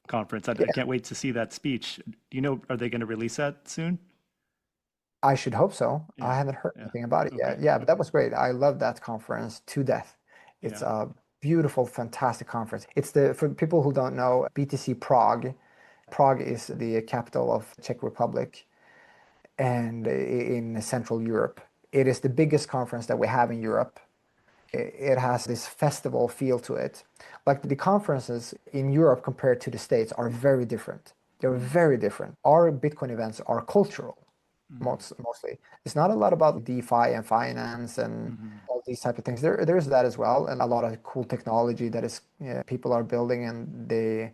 conference. I Yeah, can't wait to see that speech. Do you know, are they going to release that soon? I should hope so. I Yeah, haven't heard yeah. anything about it Okay, yet. Yeah, but that okay. was great. I love that conference to death. It's Yeah, Beautiful, fantastic conference. It's the, for people who don't know, BTC Prague. Prague is the capital of Czech Republic and in Central Europe. It is the biggest conference that we have in Europe. It has this festival feel to it. Like the conferences in Europe compared to the States are very different. They're very different. Our Bitcoin events are cultural, mostly. It's not a lot about DeFi and finance and all these type of things. There's that as well, and a lot of cool technology that is people are building and they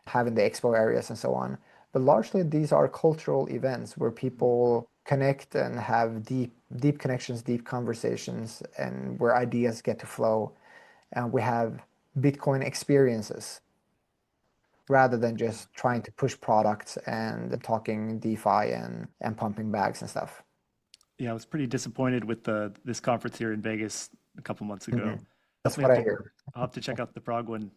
have in the expo areas and so on. But largely these are cultural events where people connect and have deep connections, deep conversations, and where ideas get to flow. And we have Bitcoin experiences rather than just trying to push products and talking DeFi and pumping bags and stuff. Yeah, I was pretty disappointed with this conference here in Vegas a couple months ago. That's Definitely what I have to, hear. I'll have to check out the Prague one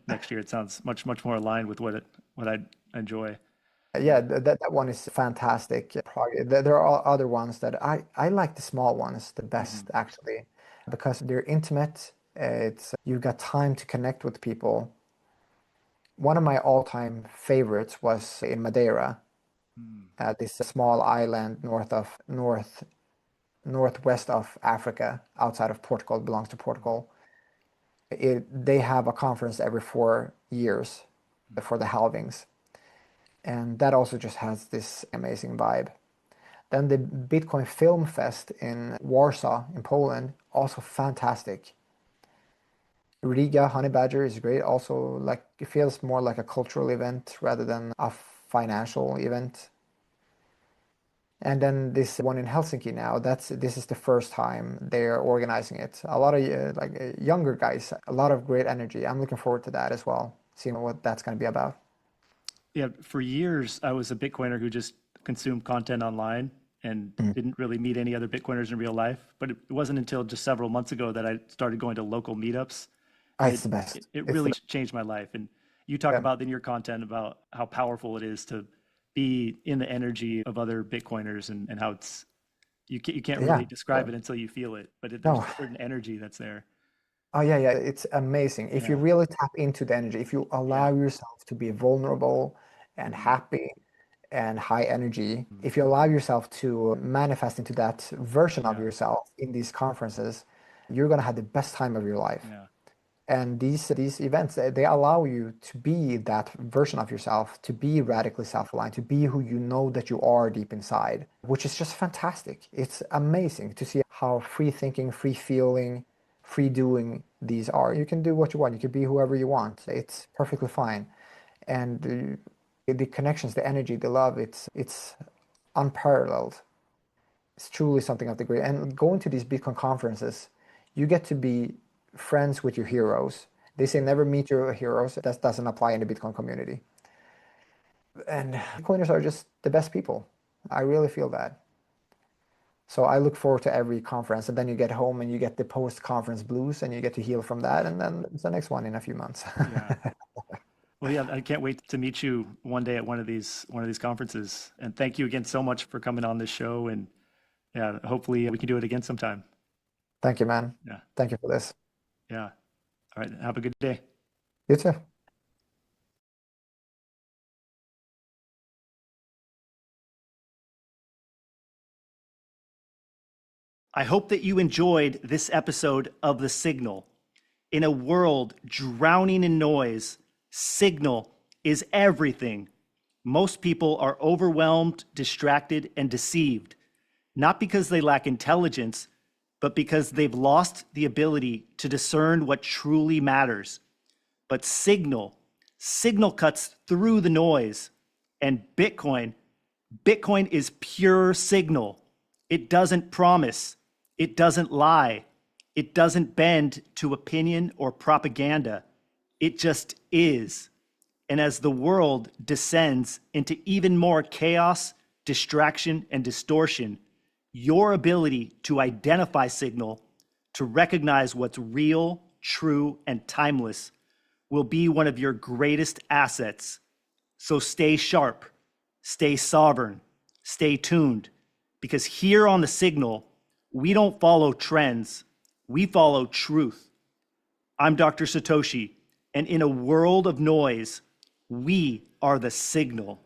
next year. It sounds much more aligned with what I enjoy. Yeah, that one is fantastic. There are other ones that I like the small ones the best actually, because they're intimate. It's you've got time to connect with people. One of my all-time favorites was in Madeira, this small island northwest of Africa, outside of Portugal. It belongs to Portugal. They have a conference every 4 years for the halvings. And that also just has this amazing vibe. Then the Bitcoin Film Fest in Warsaw, in Poland, also fantastic. Riga Honey Badger is great. Also, like it feels more like a cultural event rather than a financial event. And then this one in Helsinki now, this is the first time they're organizing it. A lot of younger guys, a lot of great energy. I'm looking forward to that as well, seeing what that's going to be about. Yeah, for years I was a Bitcoiner who just consumed content online and didn't really meet any other Bitcoiners in real life. But it wasn't until just several months ago that I started going to local meetups. It's the best. It It's the really best. changed my life. And you talk Yeah. about in your content about how powerful it is to be in the energy of other Bitcoiners and how it's you can't really Yeah. describe it until you feel it, but there's No. a certain energy that's there. Oh yeah. It's amazing. If you Yeah, really tap into the energy, if you yeah, allow yourself to be vulnerable and happy and high energy, if you allow yourself to manifest into that version of yeah, yourself in these conferences, you're gonna have the best time of your life. yeah, And these events, they allow you to be that version of yourself, to be radically self-aligned, to be who you know that you are deep inside, which is just fantastic. It's amazing to see how free thinking, free feeling, free doing these are. You can do what you want. You can be whoever you want. It's perfectly fine. And the connections, the energy, the love, it's unparalleled. It's truly something of the great. And going to these Bitcoin conferences, you get to be friends with your heroes. They say never meet your heroes. That doesn't apply in the Bitcoin community. And Bitcoiners are just the best people. I really feel that. So I look forward to every conference, and then you get home and you get the post-conference blues, and you get to heal from that, and then it's the next one in a few months. yeah. Well, yeah, I can't wait to meet you one day at one of these conferences. And thank you again so much for coming on this show. And yeah, hopefully we can do it again sometime. Thank you, man. Yeah, Thank you for this. yeah. All right, have a good day. You too. I hope that you enjoyed this episode of The Signal. In a world drowning in noise, signal is everything. Most people are overwhelmed, distracted, and deceived, not because they lack intelligence, but because they've lost the ability to discern what truly matters. But signal cuts through the noise. And Bitcoin is pure signal. It doesn't promise. It doesn't lie. It doesn't bend to opinion or propaganda. It just is. And as the world descends into even more chaos, distraction, and distortion, your ability to identify signal, to recognize what's real, true, and timeless will be one of your greatest assets. So stay sharp, stay sovereign, stay tuned, because here on The Signal, we don't follow trends, we follow truth. I'm Dr. Satoshi, and in a world of noise, we are the signal.